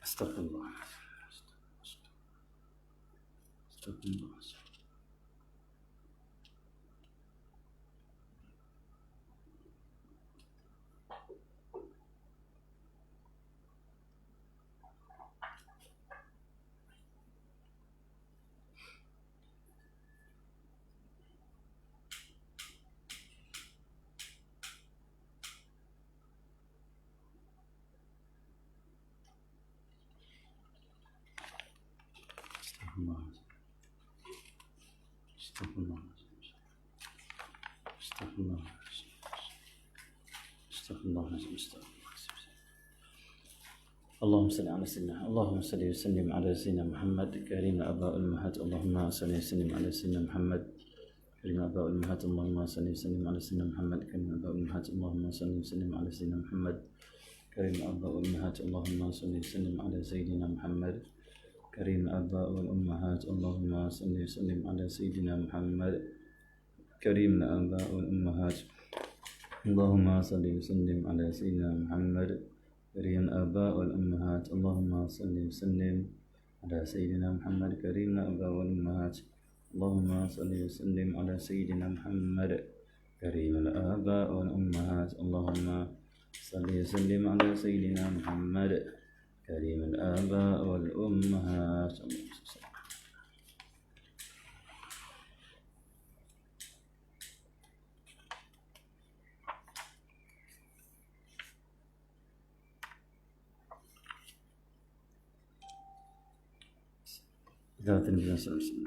Astagfirullah. Astagfirullah. Astagfirullah. Astagfirullah. Astagfirullah. اللهم صل على سيدنا اللهم صل وسلم على سيدنا محمد كريم الآباء والأمهات اللهم صل وسلم على سيدنا محمد كريم الآباء والأمهات اللهم صل وسلم على سيدنا محمد كريم الآباء والأمهات اللهم صل وسلم على سيدنا محمد كريم الآباء والأمهات اللهم صل وسلم على سيدنا محمد كريم الآباء والأمهات اللهم صل وسلم على سيدنا محمد كريم الآباء والأمهات اللهم صل وسلم على سيدنا محمد كريم الآباء والأمهات اللهم صل وسلم على سيدنا محمد كريم الآباء والأمهات اللهم صل وسلم على سيدنا محمد كريم الآباء والأمهات اللهم صل وسلم على سيدنا محمد كريم الآباء والأمهات ذات النبي صلى الله عليه وسلم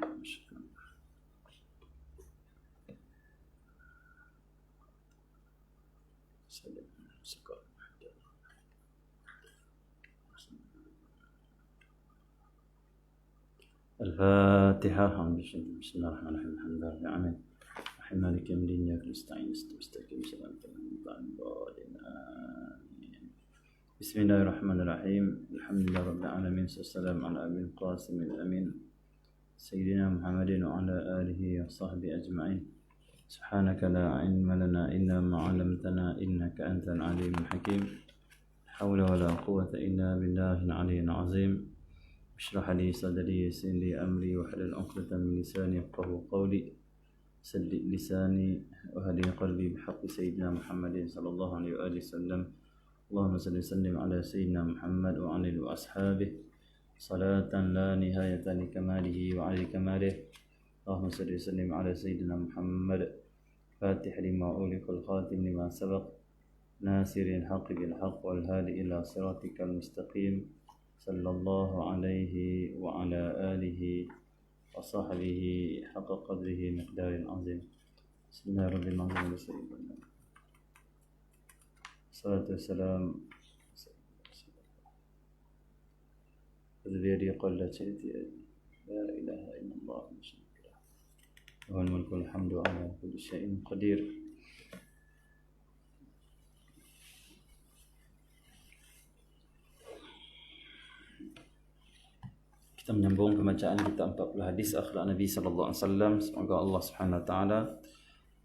الفاتحة بسم الله الرحمن الرحيم الحمد لله رب العالمين الرحمن مالك يوم الدين إياك نستعين مستقيم صراط الذين بسم الله الرحمن الرحيم الحمد لله رب العالمين والسلام على أبي القاسم الأمين سيدنا محمد وعلى آله وصحبه أجمعين سبحانك لا علم لنا إلا ما علمتنا إنك أنت العليم الحكيم حول ولا قوة إلا بالله العلي العظيم اشرح لي صدري يسر لي أمري واحلل عقدة من لساني يفقهوا قولي سدد لساني وهدي قلبي بحق سيدنا محمد صلى الله عليه وآله وسلم اللهم صل وسلم على سيدنا محمد وعلى آله وأصحابه صلاة لا نهاية لكماله وعلى كماله اللهم صل وسلم على سيدنا محمد فاتح لما أغلق الخاتم لما سبق ناصر الحق بالحق والهادي إلى صراطك المستقيم صلى الله عليه وعلى آله وصحبه حق قدره مقدار عظيم بسم الله الرحمن الرحيم الصلاة والسلام الذي قل سيدي لا إله إلا الله له الملك والحمد على كل شيء قدير. Kita menyambung pembacaan kita 40 hadis akhlak Nabi sallallahu alaihi wasallam. Semoga Allah Subhanahu wa taala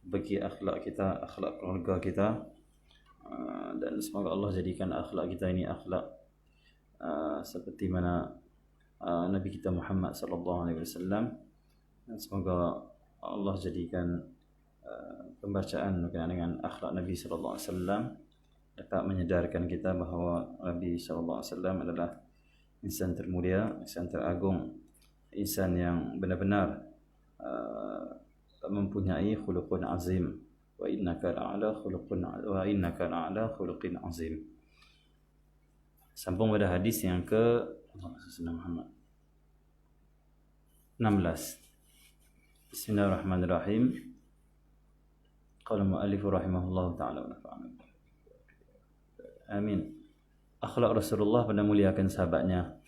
bagi akhlak kita, akhlak keluarga kita, dan semoga Allah jadikan akhlak kita ini akhlak seperti mana Nabi kita Muhammad sallallahu alaihi wasallam, dan semoga Allah jadikan pembacaan berkenaan dengan akhlak Nabi sallallahu alaihi wasallam dapat menyedarkan kita bahawa Nabi sallallahu alaihi wasallam adalah insan termulia, insan teragung, insan yang benar-benar mempunyai khuluqun azim. Wa innaka la'ala khuluqin azim. Sambung pada hadis yang ke 16. Bismillahirrahmanirrahim. Qala mu'allif rahimahullahu ta'ala wa nafa'ana. Amin. Akhlak Rasulullah pada muliakan sahabatnya.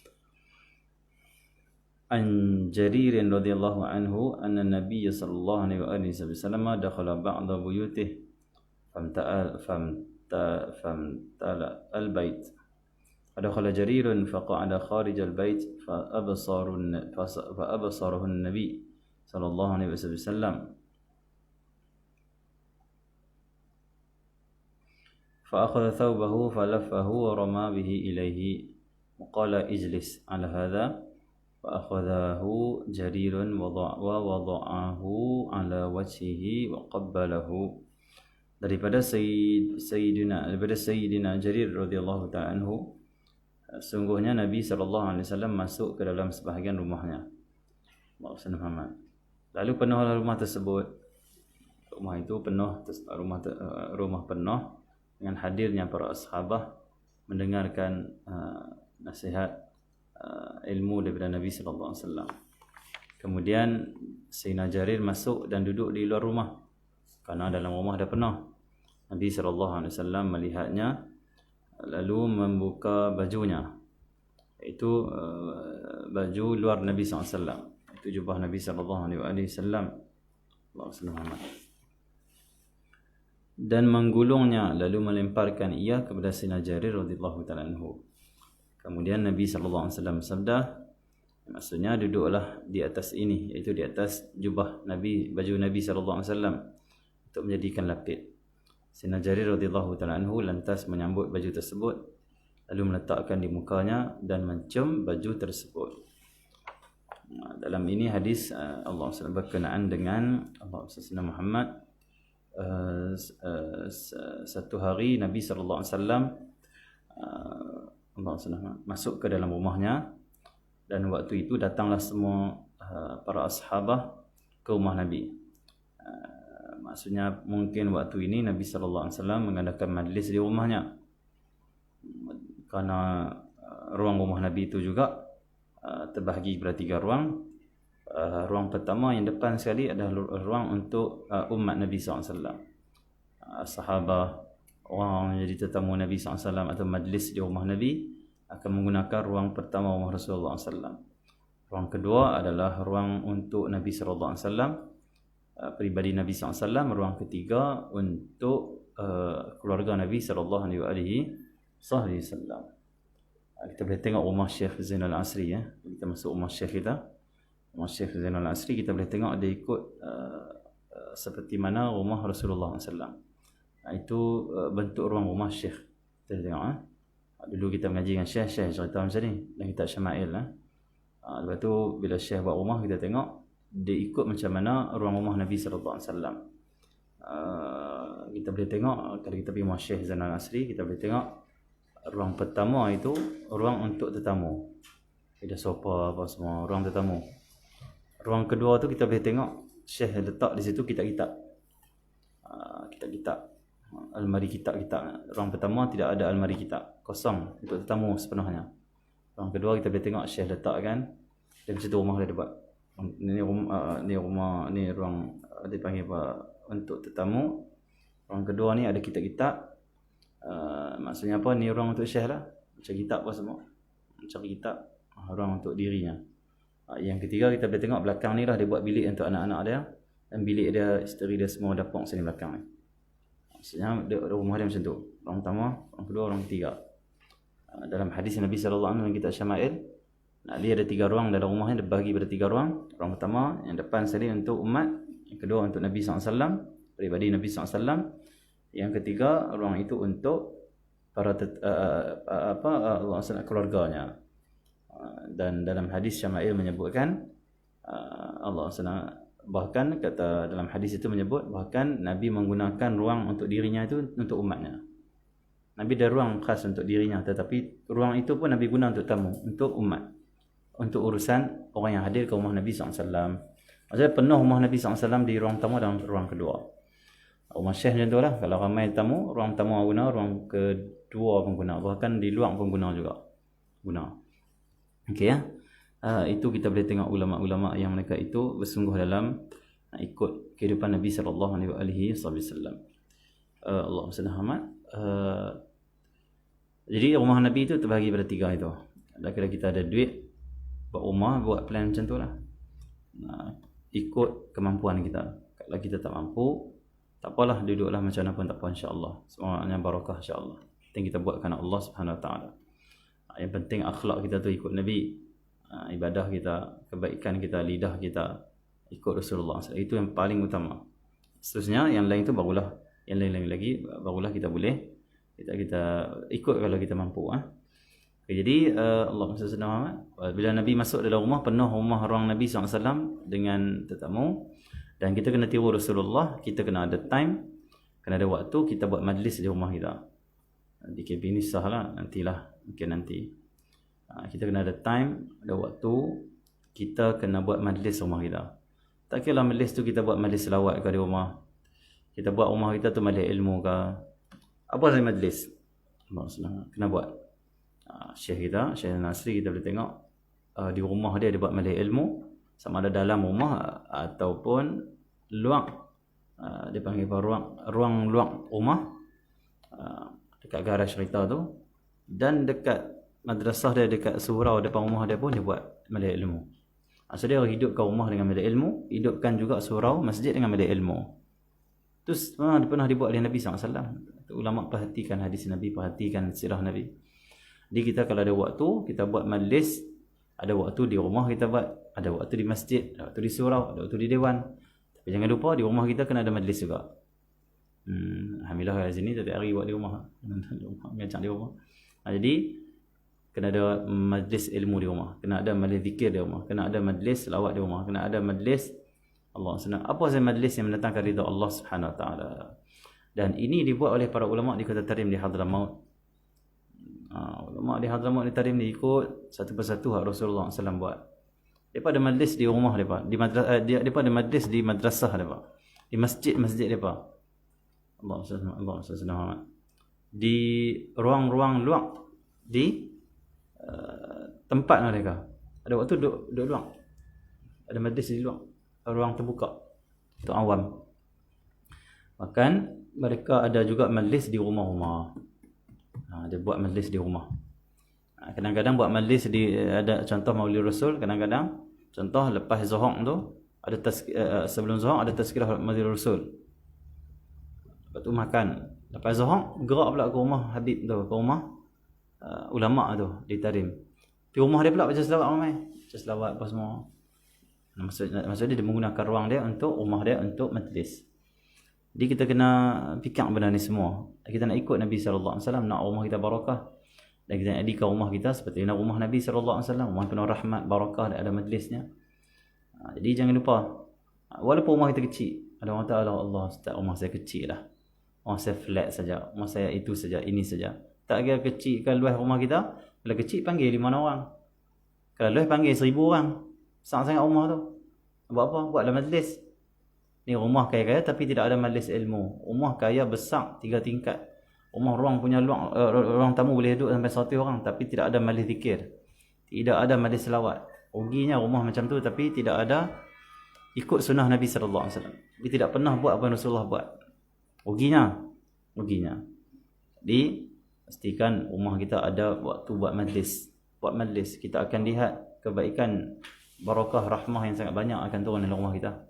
An Jarir radhiyallahu anhu anna Nabiy sallallahu alaihi wasallam dakhala ba'da buyutihi famtala al-bait. Fadakhala Jarir faqa'ada kharij al-bait فأبصره النبي صلى الله عليه وسلم فأخذ ثوبه فلفه ورمى به إليه وقال اجلس على هذا فأخذه جرير ووضعه على وجهه وقبله. Daripada Sayyidina Jarir radhiyallahu ta'ala anhu, sungguhnya Nabi SAW masuk ke dalam sebahagian rumahnya, Muhammad. Lalu penuhlah rumah tersebut. Rumah itu penuh, rumah penuh dengan hadirnya para sahabat mendengarkan nasihat ilmu daripada Nabi SAW. Kemudian Sayyidina Jarir masuk dan duduk di luar rumah karena dalam rumah dah penuh. Nabi SAW melihatnya lalu membuka bajunya, iaitu baju luar Nabi SAW, itu jubah Nabi SAW, dan menggulungnya lalu melemparkan ia kepada Sayyidina Jarir radhiyallahu ta'ala anhu. Kemudian Nabi SAW bersabda, maksudnya duduklah di atas ini, iaitu di atas jubah Nabi, baju Nabi SAW, untuk menjadikan lapik. Sayyidina Jarir radhiyallahu ta'ala anhu lantas menyambut baju tersebut, lalu meletakkan di mukanya dan mencium baju tersebut. Dalam ini hadis Allah SWT berkenaan dengan Allah SWT Muhammad. Satu hari Nabi SAW Allah SWT masuk ke dalam rumahnya, dan waktu itu datanglah semua para ashabah ke rumah Nabi. Maksudnya mungkin waktu ini Nabi SAW mengadakan majlis di rumahnya, karena ruang rumah Nabi itu juga terbahagi kepada 3 ruang. Ruang pertama yang depan sekali adalah ruang untuk umat Nabi SAW, sahabat, orang yang jadi tetamu Nabi SAW atau majlis di rumah Nabi akan menggunakan ruang pertama rumah Rasulullah SAW. Ruang kedua adalah ruang untuk Nabi SAW, peribadi Nabi SAW. Ruang ketiga untuk keluarga Nabi SAW. Kita boleh tengok rumah Syekh Zainal Asri ya. Kita masuk rumah Syekh kita, rumah Syekh Zainal Asri, kita boleh tengok dia ikut seperti mana rumah Rasulullah SAW. Itu bentuk ruang rumah Syekh. Kita tengok dulu kita mengaji dengan Syekh cerita macam ni dalam kitab Syama'il lepas tu bila Syekh buat rumah, kita tengok dia ikut macam mana ruang rumah Nabi SAW. Kita boleh tengok kalau kita pergi rumah Syekh Zainal Asri, kita boleh tengok ruang pertama itu ruang untuk tetamu, ada sofa apa semua, ruang tetamu. Ruang kedua tu kita boleh tengok Syekh letak di situ kitab-kitab, almari kitab-kitab. Ruang pertama tidak ada almari kitab, kosong untuk tetamu sepenuhnya. Ruang kedua kita boleh tengok Syekh letakkan, dan macam tu rumah dia buat. Ni rumah ni ruang dipanggil apa, untuk tetamu. Ruang kedua ni ada kitab-kitab. Maksudnya apa, ni ruang untuk Syekh lah, macam kitab apa semua, macam kitab, ruang untuk dirinya. Yang ketiga kita boleh tengok belakang ni lah, dia buat bilik untuk anak-anak dia, dan bilik dia, isteri dia semua dapur sini belakang ni. Maksudnya rumah dia macam tu, ruang pertama, ruang kedua, ruang ketiga. Dalam hadis Nabi SAW dalam kitab Syama'il, dia ada 3 ruang dalam rumahnya, dia bagi pada 3 ruang. Ruang pertama yang depan sekali untuk umat, yang kedua untuk Nabi SAW, peribadi Nabi SAW, yang ketiga ruang itu untuk para Allah SWT keluarganya. Dan dalam hadis Syama'il menyebutkan Allah SWT bahkan kata dalam hadis itu menyebut bahkan Nabi menggunakan ruang untuk dirinya itu untuk umatnya. Nabi ada ruang khas untuk dirinya, tetapi ruang itu pun Nabi guna untuk tamu, untuk umat, untuk urusan orang yang hadir ke rumah Nabi SAW. Maksudnya penuh rumah Nabi SAW di ruang tamu dan ruang kedua. Rumah Syekh macam tu lah, kalau ramai tamu, ruang tamu guna, ruang kedua pun guna, bahkan di luar pun guna juga. Okey ya. Itu kita boleh tengok ulama-ulama yang mereka itu bersungguh dalam ikut kehidupan Nabi sallallahu alaihi wasallam. Allahumma salli Muhammad. Jadi rumah Nabi itu terbahagi pada 3 itu. Kalau kita ada duit buat rumah, buat plan macam tu lah. Ikut kemampuan kita. Kalau kita tak mampu, tak apalah, duduklah macam mana pun tak apa, insya-Allah. Semuanya barakah insya-Allah. Penting kita buat kerana Allah Subhanahu Wa Taala. Yang penting akhlak kita tu ikut Nabi. Ibadah kita, kebaikan kita, lidah kita ikut Rasulullah SAW. Itu yang paling utama. Seterusnya yang lain tu barulah, yang lain-lain lagi barulah kita boleh kita ikut kalau kita mampu. Okay, jadi Allahumma salli ala Muhammad. Bila Nabi masuk dalam rumah, penuh rumah ruang Nabi SAW dengan tetamu, dan kita kena tiru Rasulullah. Kita kena ada time, kena ada waktu, kita buat majlis di rumah kita. Di KB ni sah lah, nantilah, mungkin nanti. Kita kena ada time, ada waktu, kita kena buat majlis rumah kita. Tak kira lah majlis tu kita buat majlis selawat ke di rumah, kita buat rumah kita tu majlis ilmu ke, apa sahaja majlis, kena buat. Syekh kita, Syekh Nasri, kita boleh tengok di rumah dia buat majlis ilmu, sama ada dalam rumah ataupun luang, dia panggil apa, ruang luang rumah, dekat garaj kereta tu, dan dekat madrasah dia, dekat surau depan rumah dia pun dia buat majlis ilmu. So dia hidupkan rumah dengan majlis ilmu, hidupkan juga surau masjid dengan majlis ilmu. Tu pernah dibuat oleh Nabi SAW. Ulama perhatikan hadis Nabi, perhatikan sirah Nabi. Jadi kita kalau ada waktu, kita buat majlis. Ada waktu di rumah kita buat, ada waktu di masjid, ada waktu di surau, ada waktu di dewan. Tapi jangan lupa di rumah kita kena ada majlis juga. Alhamdulillah kat sini setiap hari buat di rumah. Ngacak di rumah. Jadi kena ada majlis ilmu di rumah, kena ada majlis zikir di rumah, kena ada majlis selawat di rumah, kena ada majlis Allah SWT. Apa sahaja majlis yang mendatangkan ridha Allah Subhanahu Wa Taala. Dan ini dibuat oleh para ulama di Kota Tarim di Hadramaut. Ulama di Hadramaut di Tarim ni ikut satu persatu hak Rasulullah SAW buat. Depa ada majlis di rumah depa, di madrasah, depa ada majlis di madrasah depa, di masjid depa. Allah SWT. Di ruang-ruang luang, di tempat mereka. Ada waktu duduk luang. Ada majlis di luang, ruang terbuka untuk awam. Bahkan mereka ada juga majlis di rumah-rumah. Dia buat majlis di rumah. Kadang-kadang buat majlis di, ada contoh Maulid Rasul, kadang-kadang contoh lepas Zuhur tu ada sebelum Zuhur ada tazkirah Maulid Rasul. Lepas tu makan. Lepas Zuhur gerak pula ke rumah Habib tu, ke rumah ulama tu di Tarim. Di rumah dia pula baca selawat ramai. Baca selawat apa semua. Maksudnya dia menggunakan ruang dia untuk rumah dia untuk majlis. Jadi kita kena fikir benda ni semua. Kita nak ikut Nabi SAW, nak rumah kita barakah. Dan kita nak jadikan rumah kita seperti rumah Nabi SAW. Rumah penuh rahmat, barakah, dan ada majlisnya. Jadi jangan lupa, walaupun rumah kita kecil, ada orang kata, Allah Ustaz, rumah saya kecil lah, rumah saya flat saja, rumah saya itu saja, ini saja. Tak kira kecil ke luas rumah kita. Kalau kecil panggil 5 orang. Kalau luas panggil 1000 orang. Sangat-sangat rumah tu. Buat apa? Buatlah majlis. Ni rumah kaya-kaya tapi tidak ada majlis ilmu. Rumah kaya besar 3 tingkat. Rumah ruang punya ruang tamu boleh duduk sampai 100 orang tapi tidak ada majlis zikir. Tidak ada majlis selawat. Ruginya rumah macam tu tapi tidak ada ikut sunnah Nabi sallallahu alaihi wasallam. Dia tidak pernah buat apa yang Rasulullah buat. Ruginya. Jadi pastikan rumah kita ada waktu buat majlis. Buat majlis, kita akan lihat kebaikan, barakah, rahmah yang sangat banyak akan turun dalam rumah kita.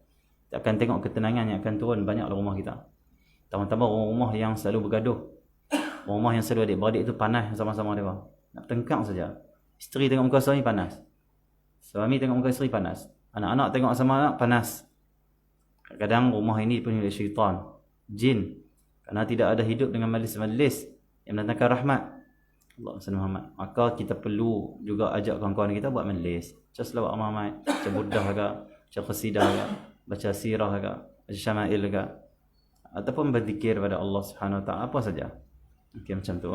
Kita akan tengok ketenangan yang akan turun banyak dalam rumah kita. Tambah-tambah rumah yang selalu bergaduh, rumah yang selalu adik-beradik itu panas sama-sama dia. Nak tengkang saja. Isteri tengok muka suami panas. Suami tengok muka isteri panas. Anak-anak tengok sama anak panas. Kadang-kadang rumah ini dipenuhi oleh syaitan, jin. Kerana tidak ada hidup dengan majlis-majlis yang mendatangkan rahmat Allah Muhammad. Maka kita perlu juga ajak kawan-kawan kita buat majlis. Baca selawat Muhammad, baca burdah ke, baca qasidah ke, baca sirah ke, baca syama'il ke, ataupun berzikir pada Allah Subhanahu Wa Taala, apa saja. Okey, macam tu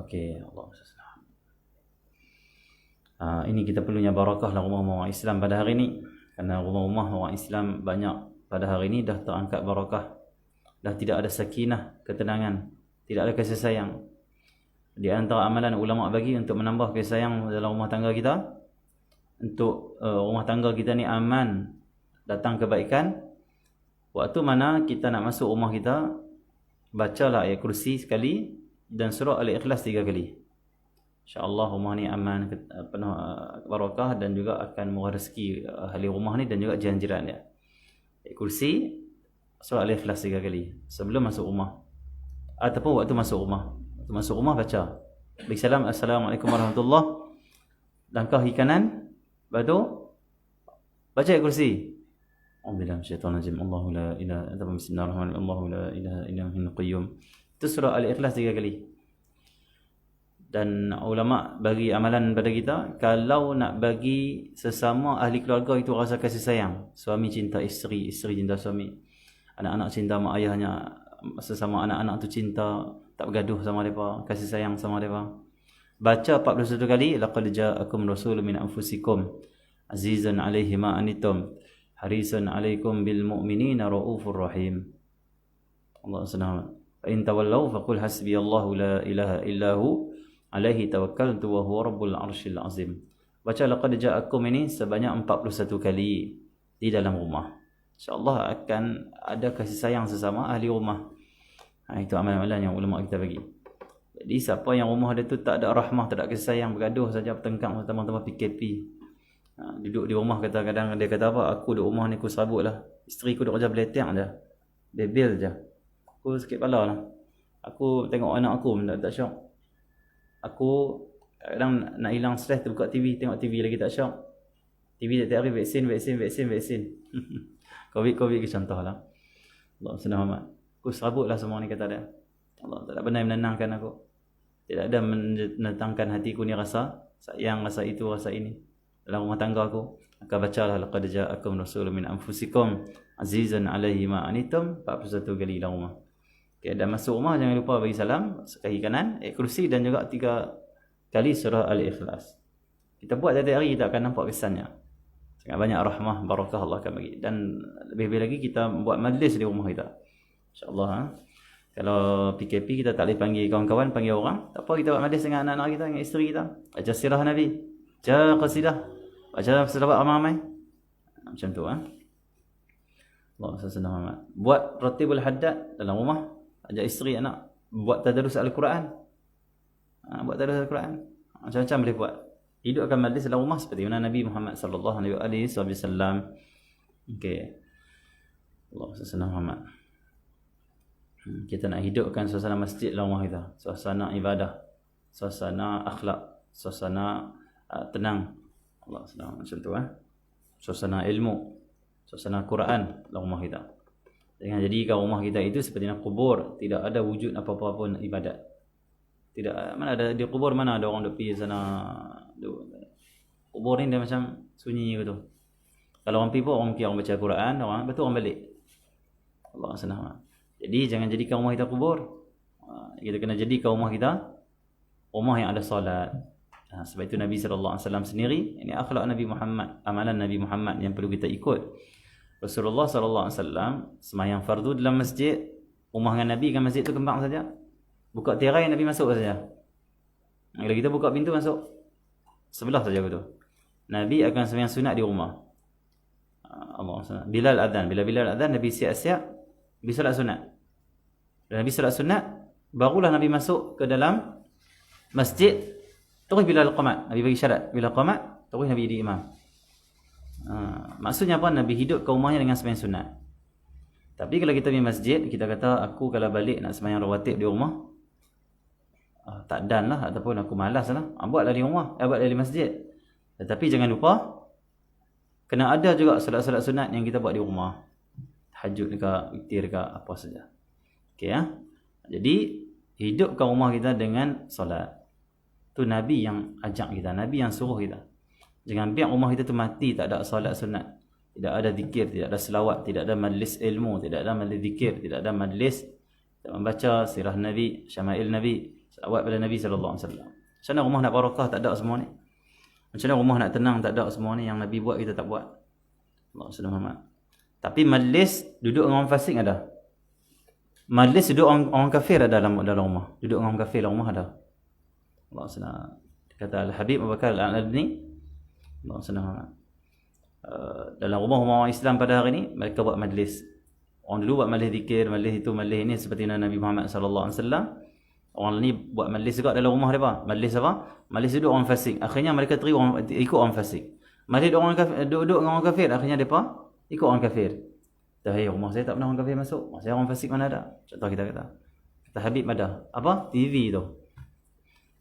okey, Allah ini kita perlunya barakah dalam rumah-rumah orang Islam pada hari ini. Kerana rumah-rumah orang Islam banyak pada hari ini dah terangkat barakah. Dah tidak ada sakinah, ketenangan, tidak ada kasih sayang. Di antara amalan ulama bagi untuk menambah kasih sayang dalam rumah tangga kita, untuk rumah tangga kita ni aman, datang kebaikan, waktu mana kita nak masuk rumah kita, bacalah ayat kursi sekali dan surah Al-Ikhlas 3 kali. InsyaAllah rumah ni aman, penuh barakah, dan juga akan murah rezeki ahli rumah ni dan juga jiran-jiran dia. Ayat kursi, surah Al-Ikhlas 3 kali sebelum masuk rumah ataupun waktu masuk rumah. Waktu masuk rumah baca bagi salam, Assalamualaikum warahmatullahi, langkah kiri kanan, lepas tu baca ayat kursi. A'udzubillahi minasyaitonir rajim. Allahu la ilaha illa huwa, bismillahirrahmanirrahim. Allahu la ilaha illa huwal qayyum. Itu surah Al-Ikhlas 3 kali. Dan ulama bagi amalan pada kita, kalau nak bagi sesama ahli keluarga itu rasa kasih sayang, suami cinta isteri, isteri cinta suami, anak-anak cinta mak ayahnya, sesama anak-anak tu cinta, tak bergaduh sama mereka, kasih sayang sama mereka. Baca 41 kali, laqad ja'akum rasulun min anfusikum azizun 'alaihi ma anittum harisun 'alaikum bil mu'minina raufur rahim. Allah Subhanahu fa in tawallaw faqul hasbiyallahu la ilaha illahu alaihi tawakkaltu wa huwa rabbul arsyil azim. Baca laqad ja'akum ini sebanyak 41 kali di dalam rumah. InsyaAllah akan ada kasih sayang sesama ahli rumah. Itu amalan-amalan yang ulama kita bagi. Jadi siapa yang rumah dia tu tak ada rahmah, tak ada kasih sayang, bergaduh saja, bertengkar teman-teman PKP. Duduk di rumah kadang-kadang dia kata apa, aku duduk rumah ni aku serabut lah, isteri aku duduk kerja beletek je, bebel je, aku sakit kepala lah, aku tengok anak aku tak syok, aku kadang nak hilang stres tu buka TV, tengok TV lagi tak syok, TV tiap hari vaksin COVID ke contoh lah. Allah SWT, aku serabut lah semua ni, kata dia. Allah tak ada benda yang menenangkan aku, tidak ada menentangkan hatiku ni rasa sayang, rasa itu, rasa ini dalam rumah tangga aku. Maka bacalah laqad ja'akum rasulun min anfusikum azizun 'alaihi ma anittum 41 kali dalam rumah. Okay, dan masuk rumah jangan lupa bagi salam kaki kanan, kursi, dan juga 3 kali surah Al-Ikhlas. Kita buat tiap hari, kita akan nampak kesannya. Sangat banyak rahmah, barakah Allah akan bagi. Dan lebih-lebih lagi kita buat majlis di rumah kita, insya-Allah. Kalau PKP kita tak boleh panggil kawan-kawan, panggil orang, tak apa, kita buat majlis dengan anak-anak kita, dengan isteri kita, baca sirah Nabi, baca qasidah, baca selawat ramai-ramai, macam tu. Allah SWT. Buat ratibul haddad dalam rumah, ajak isteri, anak, buat tadarus Al-Quran, buat tadarus Al-Quran, macam-macam boleh buat. Hidupkan majlis dalam rumah seperti mana Nabi Muhammad sallallahu alaihi wasallam. Okey, Allah SWT. Kita nak hidupkan suasana masjid dalam rumah kita, suasana ibadah, suasana akhlak, suasana tenang. Allah SWT macam tu. Suasana ilmu, suasana Quran dalam rumah kita. Jangan jadikan rumah kita itu seperti kubur, tidak ada wujud apa-apa pun ibadat. Tidak, mana ada di kubur, mana ada orang duk pergi sana. Kubur ni dia macam sunyi gitu. Kalau orang pergi pun orang kira orang baca Quran, orang betul orang balik. Allah SWT. Jadi jangan jadikan rumah kita kubur. Kita kena jadikan rumah kita rumah yang ada solat. Sebab itu Nabi SAW sendiri, ini akhlak Nabi Muhammad, amalan Nabi Muhammad yang perlu kita ikut. Rasulullah SAW sembahyang fardu dalam masjid, rumah dengan Nabi kan masjid tu kembang saja. Buka tirai Nabi masuk saja. Kalau kita buka pintu masuk sebelah saja betul. Nabi akan sembahyang sunat di rumah. Allah SWT. Bilal adzan, bila Bilal adzan Nabi siap-siap Nabi solat sunat. Dan Nabi solat sunat, barulah Nabi masuk ke dalam masjid. Terus bila qamat, Nabi bagi syarat, bila qamat terus Nabi jadi imam. Maksudnya apa? Nabi hidup ke rumahnya dengan sembahyang sunat. Tapi kalau kita pergi masjid, kita kata aku kalau balik nak sembahyang rawatib di rumah, tak dan lah, ataupun aku malas lah, buatlah di rumah, buatlah di masjid. Tetapi jangan lupa, kena ada juga solat-solat sunat yang kita buat di rumah. Tahajud ke, witir ke, apa saja. Okey ya. Jadi hidupkan rumah kita dengan solat. Tu Nabi yang ajak kita, Nabi yang suruh kita. Jangan biar rumah kita tu mati tak ada solat sunat, tidak ada zikir, tidak ada selawat, tidak ada majlis ilmu, tidak ada majlis zikir, tidak ada majlis membaca sirah Nabi, syama'il Nabi, selawat pada Nabi sallallahu alaihi wasallam. Macam mana rumah nak barakah tak ada semua ni? Macam mana rumah nak tenang tak ada semua ni? Yang Nabi buat kita tak buat. Allah SWT. Tapi majlis duduk dengan orang fasik ada. Majlis duduk orang kafir ada dalam rumah. Duduk dengan orang kafir dalam rumah ada. Allah SWT. Kata Al-Habib Abu Bakar Al-Adni, Allah SWT, dalam rumah-rumah orang Islam pada hari ini mereka buat majlis. Orang dulu buat majlis zikir, majlis itu, majlis ini, seperti Nabi Muhammad sallallahu alaihi wasallam. Orang ni buat majlis juga dalam rumah mereka. Majlis apa? Majlis duduk orang fasik. Akhirnya mereka ikut orang fasik. Majlis duduk dengan orang kafir, akhirnya mereka ikut orang kafir. Hey, rumah saya tak pernah orang kafir masuk. Rumah saya orang fasik mana ada? Contoh kita kata. Kata Habib ada. Apa? TV tu.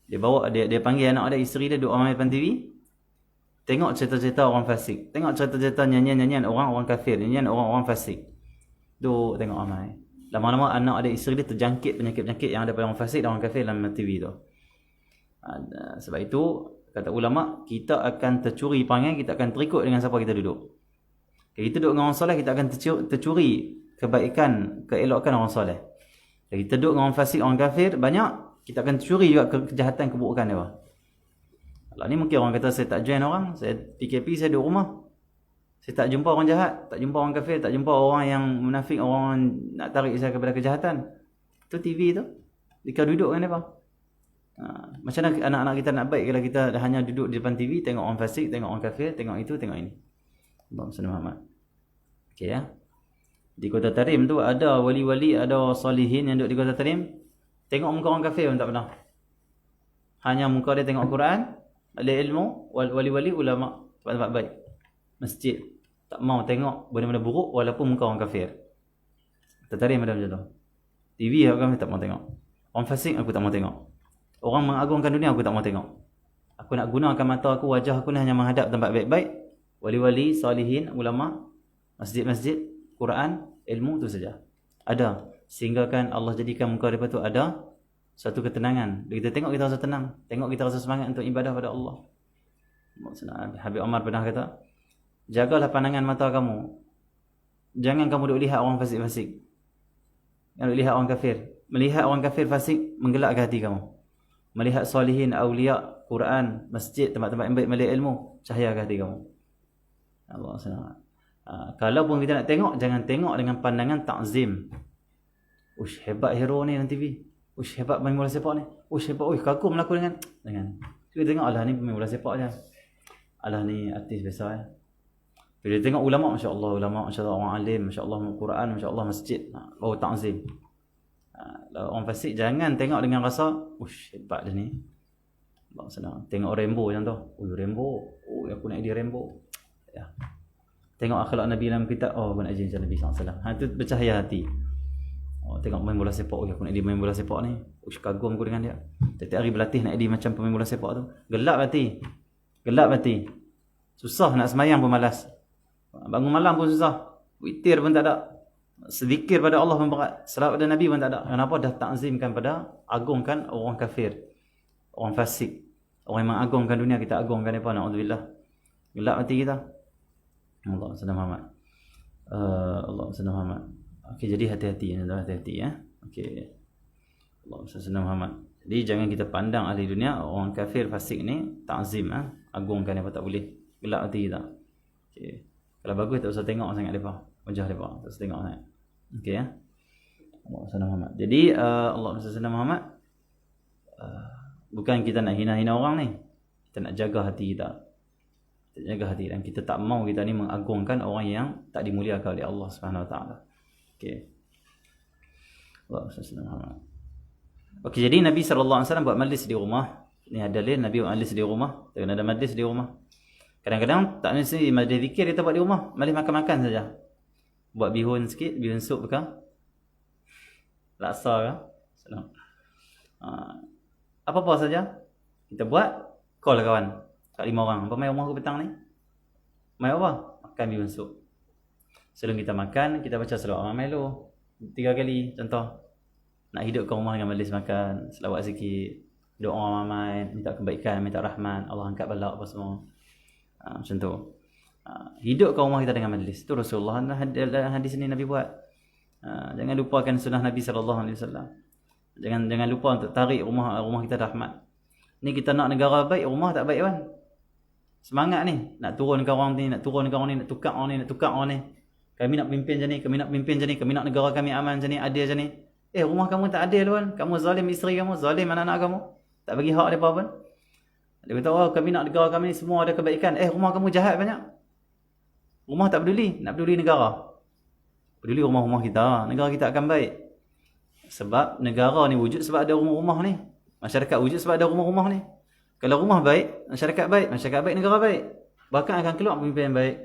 Dia bawa, dia panggil anak dia, isteri dia duduk ramai depan TV. Tengok cerita-cerita orang fasik. Tengok cerita-cerita nyanyian-nyanyian orang kafir. Nyanyian orang fasik. Duduk tengok ramai. Lama-lama anak ada, isteri dia terjangkit penyakit-penyakit yang ada pada orang fasik dan orang kafir dalam TV tu. Sebab itu kata ulama, kita akan tercuri perangai, kita akan terikut dengan siapa kita duduk. Kalau kita duduk dengan orang soleh, kita akan tercuri kebaikan, keelokan orang soleh. Kalau kita duduk dengan orang fasik, orang kafir, banyak, kita akan tercuri juga kejahatan, keburukan dia. Kalau ni mungkin orang kata, saya tak join orang, saya PKP, saya duduk rumah. Saya tak jumpa orang jahat, tak jumpa orang kafir, tak jumpa orang yang munafik, orang nak tarik saya kepada kejahatan. Itu TV tu. Jika duduk dengan dia. Macam mana anak-anak kita nak baik kalau kita hanya duduk di depan TV, tengok orang fasik, tengok orang kafir, tengok itu, tengok ini. Allahumma salli Muhammad. Okey ya. Di Kota Tarim tu ada wali-wali, ada salihin yang duduk di Kota Tarim. Tengok muka orang kafir pun tak pernah. Hanya muka dia tengok Quran, ahli ilmu, wali-wali, ulama, tempat baik. Masjid. Tak mau tengok benda-benda buruk walaupun muka orang kafir. Kota Tarim ada macam tu. TV aku tak mau tengok. Orang fasik aku tak mau tengok. Orang mengagungkan dunia aku tak mau tengok. Aku nak gunakan mata aku, wajah aku ni hanya menghadap tempat baik-baik. Wali-wali, salihin, ulama, masjid-masjid, Quran, ilmu tu saja. Ada. Sehingga kan Allah jadikan muka depan tu ada satu ketenangan. Bila kita tengok, kita rasa tenang. Tengok, kita rasa semangat untuk ibadah pada Allah. Habib Omar pernah kata, jagalah pandangan mata kamu. Jangan kamu duk lihat orang fasik-fasik. Jangan duk lihat orang kafir. Melihat orang kafir fasik menggelakkan hati kamu. Melihat salihin, awliya, Quran, masjid, tempat-tempat yang baik, melihat ilmu, cahaya ke hati kamu. Allah SWT. Kalaupun kita nak tengok, jangan tengok dengan pandangan takzim. Ush, hebat hero ni dalam TV. Ush, hebat main bola sepak ni. Ush, hebat. Ush, kagum aku dengan. Jangan. Kita tengok, alah ni pemain bola sepak je. Alah ni artis biasa ya. Bila tengok ulama, Masya Allah, ulama, Masya Allah, orang alim, Masya Allah, Quran, Masya Allah, masjid. Baru takzim. Orang fasik jangan tengok dengan rasa, ush, hebat dia ni. Allah SWT. Tengok Rambo macam tu. Oh, Rambo. Oh, aku nak jadi Rambo. Ya. Tengok akhlak Nabi dalam kitab, oh, aku nak jadi macam Nabi SAW. Itu bercahaya hati. Oh, tengok main bola sepak, oh, aku nak jadi main bola sepak ni. Ush, kagum aku dengan dia. Setiap hari berlatih nak jadi macam pemain bola sepak tu. Gelap hati. Gelap hati. Susah nak semayang pun malas. Bangun malam pun susah. Witir pun tak ada. Sedikir pada Allah pun berat. Selawat pada Nabi pun tak ada. Kenapa? Dah takzimkan pada, agungkan orang kafir, orang fasik. Orang yang mengagungkan dunia, kita agungkan mereka. Na'udzubillah. Gelap hati kita. Allah SWT. Allah SWT. Okey, jadi hati-hati. Hati-hati ya. Okey. Allah SWT. Jadi jangan kita pandang ahli dunia, orang kafir fasik ni takzim, agungkan mereka, tak boleh. Gelap hati kita. Okey. Kalau bagus tak usah tengok sangat mereka. Wajah mereka. Tak usah tengok sangat. Okey ya. Allah SWT. Jadi Allah SWT. Bukan kita nak hina-hina orang ni. Kita nak jaga hati kita. Kita jaga hati. Dan kita tak mau kita ni mengagungkan orang yang tak dimuliakan oleh Allah SWT. Okey. Allah SWT. Okey, jadi Nabi SAW buat majlis di rumah. Ini ada dalil Nabi buat majlis di rumah. Kita kena ada majlis di rumah. Kadang-kadang tak mesti majlis zikir kita buat di rumah. Majlis makan-makan saja. Buat bihun sikit, bihun sup ke? Laksa ke? Apa-apa saja kita buat, call kawan. Kat 5 orang. Apa mai rumah aku petang ni? Mai apa? Makan bihun sup. Sebelum kita makan, kita baca selawat Melo 3 kali contoh. Nak hidupkan rumah dengan majlis makan, selawat sikit, doa ramai, minta kebaikan, minta rahmat, Allah angkat bala apa semua. Macam tu. Hidupkan rumah kita dengan majlis. Itu Rasulullah dalam hadis ni Nabi buat. Jangan lupakan sunnah Nabi SAW. Jangan lupa untuk tarik rumah kita rahmat. Ni kita nak negara baik, rumah tak baik kan? Semangat ni, nak turunkan orang ni, nak turunkan orang ni, nak tukar orang ni, nak tukar orang ni. Kami nak pimpin macam ni, kami nak pimpin macam ni, kami nak negara kami aman macam ni, adil macam ni. Rumah kamu tak adil kan? Kamu zalim isteri kamu, zalim anak-anak kamu. Tak bagi hak mereka pun. Dia kata, oh kami nak negara kami ni semua ada kebaikan. Rumah kamu jahat banyak. Rumah tak peduli, nak peduli negara. Peduli rumah-rumah kita, negara kita akan baik. Sebab negara ni wujud sebab ada rumah-rumah ni. Masyarakat wujud sebab ada rumah-rumah ni. Kalau rumah baik, masyarakat baik, negara baik. Bahkan akan keluar pemimpin yang baik.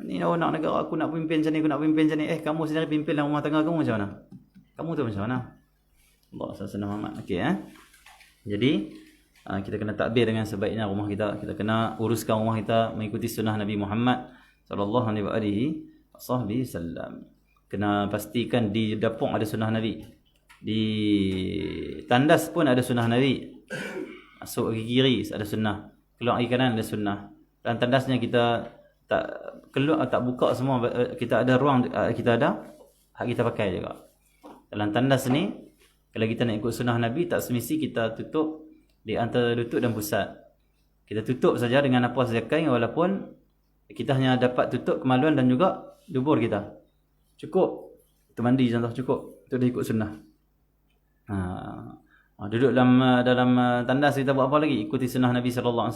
Ni nak negara aku nak pimpin macam ni, aku nak pimpin macam ni. Kamu sendiri pimpin dalam rumah tangga kamu macam mana? Kamu tu macam mana? Allah SWT. Okey Jadi kita kena takbir dengan sebaiknya rumah kita. Kita kena uruskan rumah kita mengikuti sunnah Nabi Muhammad SAW. Kena pastikan di dapur ada sunnah Nabi. Di tandas pun ada sunnah Nabi. Masuk kaki kiri ada sunnah, keluar kaki kanan ada sunnah. Dan tandasnya kita tak keluar, tak buka semua, kita ada ruang, kita ada hak kita pakai juga. Dalam tandas ni, kalau kita nak ikut sunnah Nabi, tak semesti kita tutup di antara lutut dan pusat. Kita tutup saja dengan apa saja kain, walaupun kita hanya dapat tutup kemaluan dan juga dubur kita. Cukup. Itu mandi contoh, cukup. Itu dah ikut sunnah. Duduk dalam tandas kita buat apa lagi? Ikuti sunnah Nabi SAW.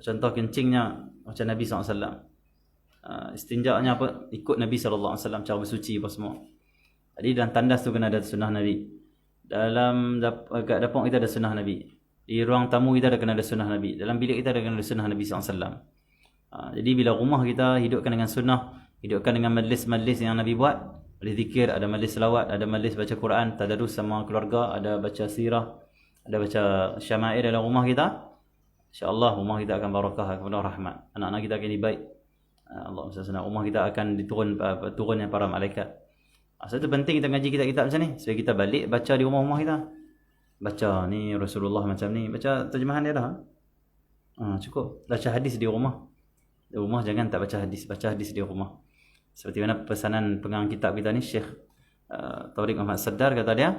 Contoh kencingnya macam Nabi SAW. Istinjaknya apa? Ikut Nabi SAW, cara bersuci apa semua. Jadi dalam tandas tu kena ada sunnah Nabi. Dalam kat dapur kita ada sunnah Nabi. Di ruang tamu kita ada kena ada sunnah Nabi. Dalam bilik kita ada kena ada sunnah Nabi SAW. Jadi bila rumah kita hidupkan dengan sunnah, hidupkan dengan majlis-majlis yang Nabi buat. Majlis zikir, ada majlis selawat, ada majlis baca Quran, tadarus sama keluarga, ada baca sirah, ada baca syama'il dalam rumah kita. InsyaAllah rumah kita akan barakah, akan rahmat. Anak-anak kita akan dibaik. Allah SWT, rumah kita akan turunnya para malaikat. Sebab itu penting kita ngaji kitab-kitab macam ni, supaya kita balik baca di rumah-rumah kita. Baca ni Rasulullah macam ni, baca terjemahan dia dah. Cukup. Baca hadis di rumah. Di rumah jangan tak baca hadis di rumah. Seperti mana pesanan pengarang kitab kita ni, Syekh Taufiq Ahmad Sadar, kata dia,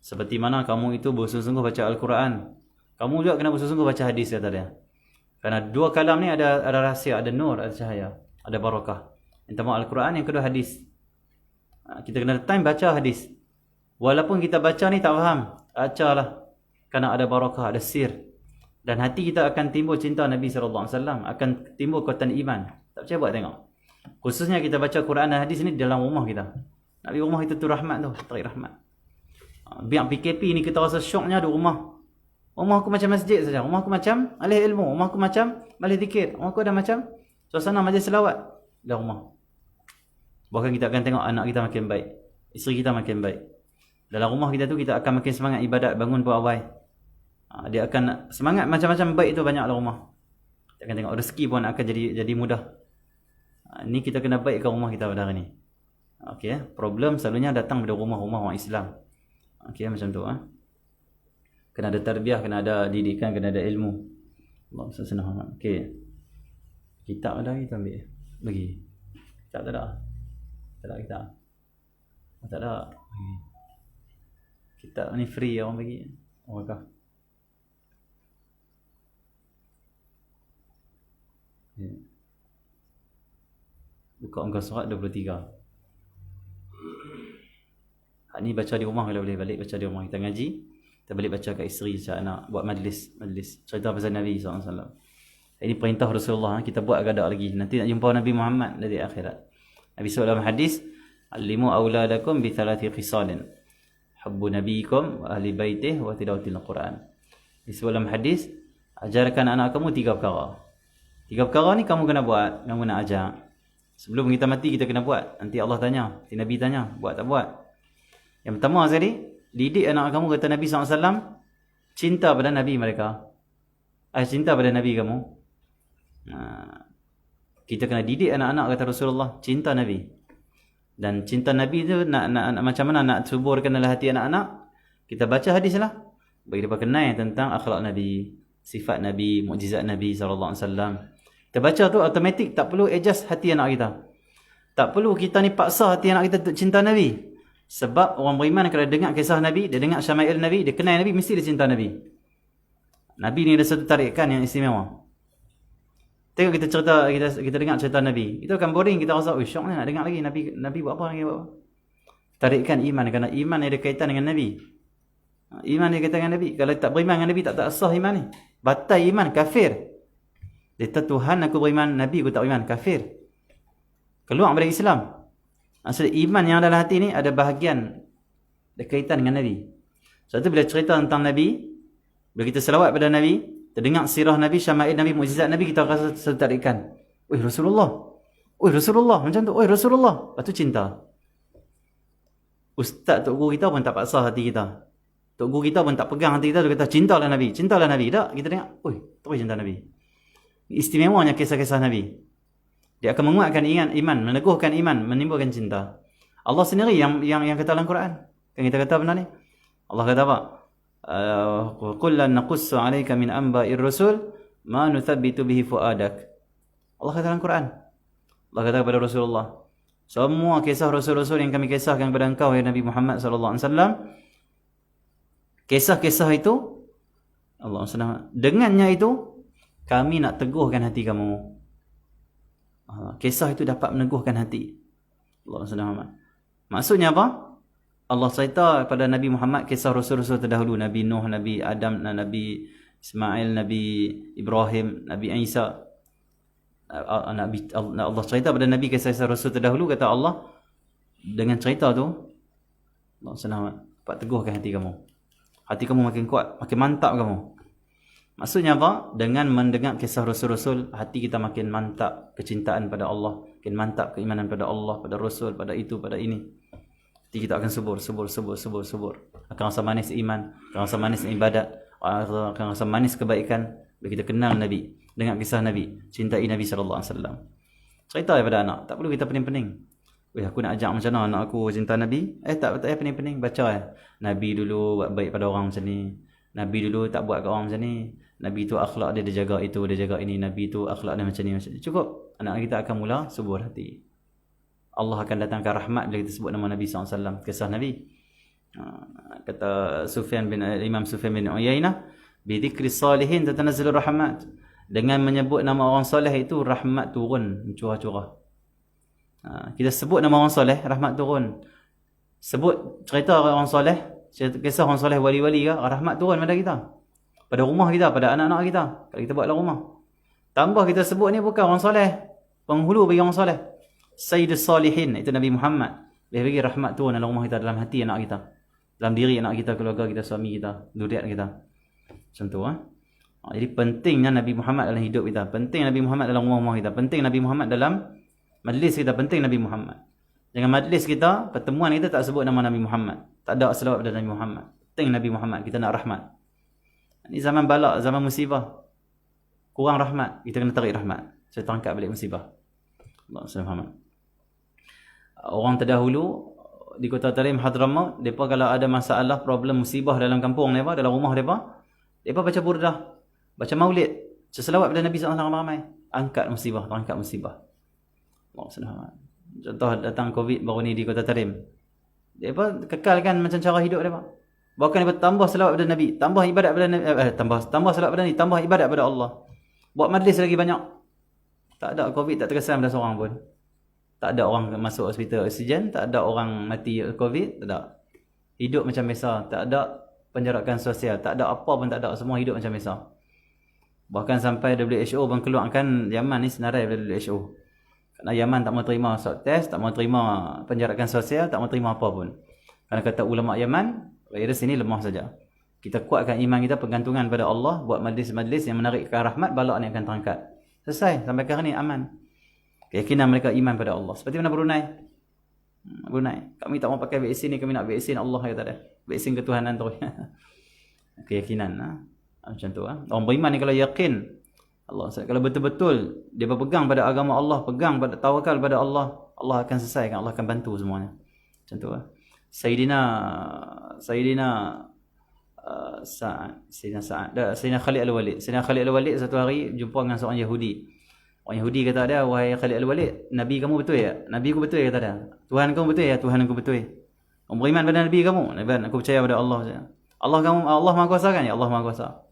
seperti mana kamu itu bersungguh-sungguh baca Al-Quran, kamu juga kena bersungguh-sungguh baca hadis, kata dia. Kerana dua kalam ni ada rahsia, ada nur, ada cahaya, ada barakah. Yang pertama Al-Quran, yang kedua hadis. Kita kena time baca hadis. Walaupun kita baca ni tak faham, bacalah. Kerana ada barakah, ada sir. Dan hati kita akan timbul cinta Nabi SAW, akan timbul kekuatan iman. Tak percaya buat tengok. Khususnya kita baca Quran dan hadis ni dalam rumah kita. Nak di rumah kita tu rahmat tu, tarik rahmat. Biar PKP ni kita rasa syoknya di rumah. Rumah aku macam masjid saja. Rumah aku macam ahli ilmu. Rumah aku macam majlis zikir. Rumah aku ada macam suasana majlis selawat dalam rumah. Bahkan kita akan tengok anak kita makin baik, isteri kita makin baik. Dalam rumah kita tu kita akan makin semangat ibadat, bangun berawal. Dia akan semangat macam-macam baik tu banyak dalam rumah. Kita akan tengok rezeki pun akan jadi mudah. Ni kita kena baikkan rumah kita pada hari ni. Okey, problem selalunya datang dari rumah-rumah orang Islam. Okey, macam tu Kena ada tarbiyah, kena ada didikan, kena ada ilmu. Allah SWT. Okey. Kitab ada kita ambil. Bagi. Kitab tak ada. Tak ada kitab. Tak ada. Kitab ni free orang bagi. Wakaf. Buka Muka Surat 23. Hak ni baca di rumah kalau boleh, balik baca di rumah. Kita ngaji, kita balik baca kat isteri, kat anak, buat majlis cerita pasal Nabi SAW. Ini perintah Rasulullah, kita buat gadak lagi. Nanti nak jumpa Nabi Muhammad dari akhirat. Nabi SAW dalam hadis, "Allimu auladakum bi thalathi khisalin. Hubbu nabiyikum wa ahli baitih wa tilawatil Quran." Di dalam hadis, ajarkan anak kamu 3 perkara. 3 perkara ni kamu kena buat, kamu kena ajar. Sebelum kita mati kita kena buat. Nanti Allah tanya, nanti Nabi tanya, buat tak buat. Yang pertama sekali, didik anak kamu, kata Nabi SAW, cinta pada Nabi mereka. Cinta pada Nabi kamu. Kita kena didik anak-anak, kata Rasulullah, cinta Nabi. Dan cinta Nabi tu nak macam mana nak suburkan dalam hati anak-anak? Kita baca hadis lah. Bagi mereka kenal tentang akhlak Nabi, sifat Nabi, mukjizat Nabi SAW. Kita baca tu automatik, tak perlu adjust hati anak kita. Tak perlu kita ni paksa hati anak kita untuk cinta Nabi. Sebab orang beriman kalau dengar kisah Nabi, dia dengar syama'il Nabi, dia kenal Nabi, mesti dia cinta Nabi. Nabi ni ada satu tarikan yang istimewa. Tengok kita cerita, kita dengar cerita Nabi, itu akan boring, kita rasa, syok nak dengar lagi Nabi buat apa lagi, buat apa. Tarikan iman, kerana iman ada kaitan dengan Nabi. Iman ada kaitan dengan Nabi. Kalau tak beriman dengan Nabi, tak sah iman ni. Batal iman, kafir. Dia kata, Tuhan aku beriman, Nabi aku tak beriman, kafir. Keluar dari Islam. Maksudnya iman yang dalam hati ni ada bahagian berkaitan dengan Nabi. Sebab tu bila cerita tentang Nabi, bila kita selawat pada Nabi, terdengar sirah Nabi, syama'il Nabi, mukjizat Nabi, kita rasa tertarikan. Oi Rasulullah. Oi Rasulullah. Macam tu. Oi Rasulullah. Lepas tu cinta. Ustaz, tok guru kita pun tak paksa hati kita. Tok guru kita pun tak pegang hati kita. Dia kata, cintalah Nabi. Cintalah Nabi. Tak, kita dengar. Oi, terus cinta Nabi. Istimewanya kisah-kisah Nabi. Dia akan menguatkan iman, meneguhkan iman, menimbulkan cinta. Allah sendiri yang kata dalam Quran. Kan kita kata benar ni. Allah kata apa? qul lan naqussu 'alaika min anba'ir rusul ma nuthabbitu bihi fuadak. Allah kata dalam Quran. Allah kata kepada Rasulullah, semua kisah rasul-rasul yang kami kisahkan kepada engkau ya Nabi Muhammad sallallahu alaihi wasallam, kisah-kisah itu Allah SWT, dengannya itu kami nak teguhkan hati kamu. Kisah itu dapat meneguhkan hati. Allah SWT. Maksudnya apa? Allah cerita pada Nabi Muhammad kisah rasul-rasul terdahulu, Nabi Nuh, Nabi Adam, Nabi Ismail, Nabi Ibrahim, Nabi Isa. Allah cerita pada Nabi kisah-kisah rasul terdahulu, kata Allah, dengan cerita tu Allah SWT dapat teguhkan hati kamu. Hati kamu makin kuat, makin mantap kamu. Maksudnya apa? Dengan mendengar kisah rasul-rasul, hati kita makin mantap kecintaan pada Allah, makin mantap keimanan pada Allah, pada Rasul, pada itu, pada ini. Hati kita akan subur. Akan rasa manis iman, akan rasa manis ibadat, akan rasa manis kebaikan. Bila kita kenal Nabi, dengar kisah Nabi, cintai Nabi SAW. Cerita daripada anak, tak perlu kita pening-pening. Aku nak ajak macam mana anak aku cinta Nabi? Tak payah pening-pening, baca Nabi dulu buat baik pada orang macam ni. Nabi dulu tak buat kat orang macam ni. Nabi tu akhlak dia jaga itu, dia jaga ini. Nabi tu akhlak dia macam ni, macam ni. Cukup. Anak kita akan mula subur hati. Allah akan datangkan rahmat bila kita sebut nama Nabi SAW. Kisah Nabi. Kata Imam Sufyan bin Uyainah, bidhikri salihin tatanazzalur rahmat. Dengan menyebut nama orang soleh itu, rahmat turun, curah-curah. Kita sebut nama orang soleh, rahmat turun. Sebut cerita orang soleh, kisah orang soleh wali-wali ke, rahmat turun pada kita, pada rumah kita, pada anak-anak kita, kalau kita buat dalam rumah. Tambah kita sebut ni bukan orang soleh, penghulu bagi orang soleh, Sayyidus Salihin, itu Nabi Muhammad. Dia bagi rahmat turun dalam rumah kita, dalam hati anak kita, dalam diri anak kita, keluarga kita, suami kita, zuriat kita. Macam tu. Jadi pentingnya Nabi Muhammad dalam hidup kita, penting Nabi Muhammad dalam rumah-rumah kita, penting Nabi Muhammad dalam majlis kita, penting Nabi Muhammad. Jangan majlis kita, pertemuan kita tak sebut nama Nabi Muhammad, tak ada selawat pada Nabi Muhammad. Penting Nabi Muhammad, kita nak rahmat. Ini zaman balak, zaman musibah, kurang rahmat, kita kena tarik rahmat. Saya terangkat balik musibah. Allah SWT. Orang terdahulu di Kota Tarim, Hadramaut, mereka kalau ada masalah, problem, musibah dalam kampung mereka, dalam rumah mereka, mereka baca burdah, baca maulid, selawat pada Nabi SAW ramai. Angkat musibah, terangkat musibah. Allah SWT. Contoh datang Covid baru ni di Kota Tarim, mereka kekalkan macam cara hidup mereka. Bahkan mereka tambah selawat pada Nabi, tambah ibadat pada Nabi, tambah selawat pada Nabi, tambah ibadat pada Allah. Buat majlis lagi banyak. Tak ada Covid, tak terkesan pada seorang pun. Tak ada orang masuk hospital oksigen, tak ada orang mati Covid, tak ada. Hidup macam biasa, tak ada penjarakan sosial, tak ada apa pun, tak ada, semua hidup macam biasa. Bahkan sampai WHO pun keluarkan Yaman ni senarai daripada WHO. Kerana Yaman tak mau terima swab test, tak mau terima penjarakan sosial, tak mau terima apa pun. Kerana kata ulama Yaman, virus ini lemah saja. Kita kuatkan iman kita, pergantungan pada Allah, buat majlis-majlis yang menarikkan rahmat, balak ni akan terangkat. Selesai, sampai sekarang ni aman. Keyakinan mereka iman pada Allah. Seperti mana Brunei? Brunei, kami tak mau pakai vaksin ni, kami nak vaksin Allah, kata dia. Vaksin ketuhanan tu. Keyakinan. Macam tu. Orang beriman ni kalau yakin, Allah, kalau betul-betul dia berpegang pada agama Allah, pegang pada tawakal pada Allah, Allah akan selesaikan, Allah akan bantu semuanya. Macam tu. Sayyidina Khalid Al-Walid. Sayyidina Khalid Al-Walid satu hari jumpa dengan seorang Yahudi. Orang Yahudi kata dia, wahai Khalid Al-Walid, Nabi kamu betul ya? Nabi aku betul ya, kata dia. Tuhan kamu betul ya? Tuhan aku betul. Kamu beriman pada Nabi kamu? Nabi, aku percaya pada Allah. Allah Maha Kuasa kan? Ya Allah Maha Kuasa.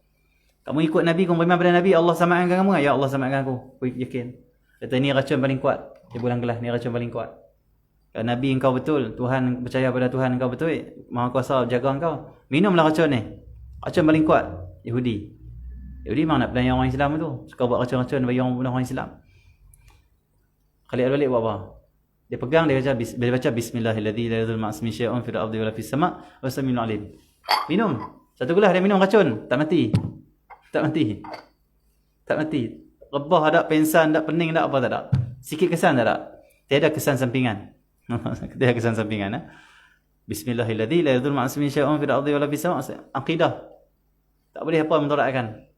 Kamu ikut Nabi, kamu beriman pada Nabi, Allah samakan kamu kan? Ya Allah samakan aku. Aku yakin. Kata ni racun paling kuat. Dia bulan kelas, ni racun paling kuat. Kalau Nabi engkau betul, Tuhan, percaya pada Tuhan engkau betul, Maha Kuasa jaga engkau, minumlah racun ni. Racun paling kuat. Yahudi memang nak pelayan orang Islam tu, suka buat racun-racun bagi orang Islam. Khalid Al-Walid buat apa? Dia pegang, dia baca bismillahirrahmanirrahim, la yadhurru ma'asmi syai'un fil ardi wala fis sama' wa samiul alim. Minum. Satu gelas dia minum racun, tak mati. Rebah tak, pensan tak, pening tak, apa tak ada. Sikit kesan tak ada. Tiada kesan sampingan. Tiada kesan sampingan. Bismillahirrahmanirrahim, la yadhurru ma'asmi syai'un fil ardi wala fis sama'. Akidah. Tak boleh apa mentorakkan.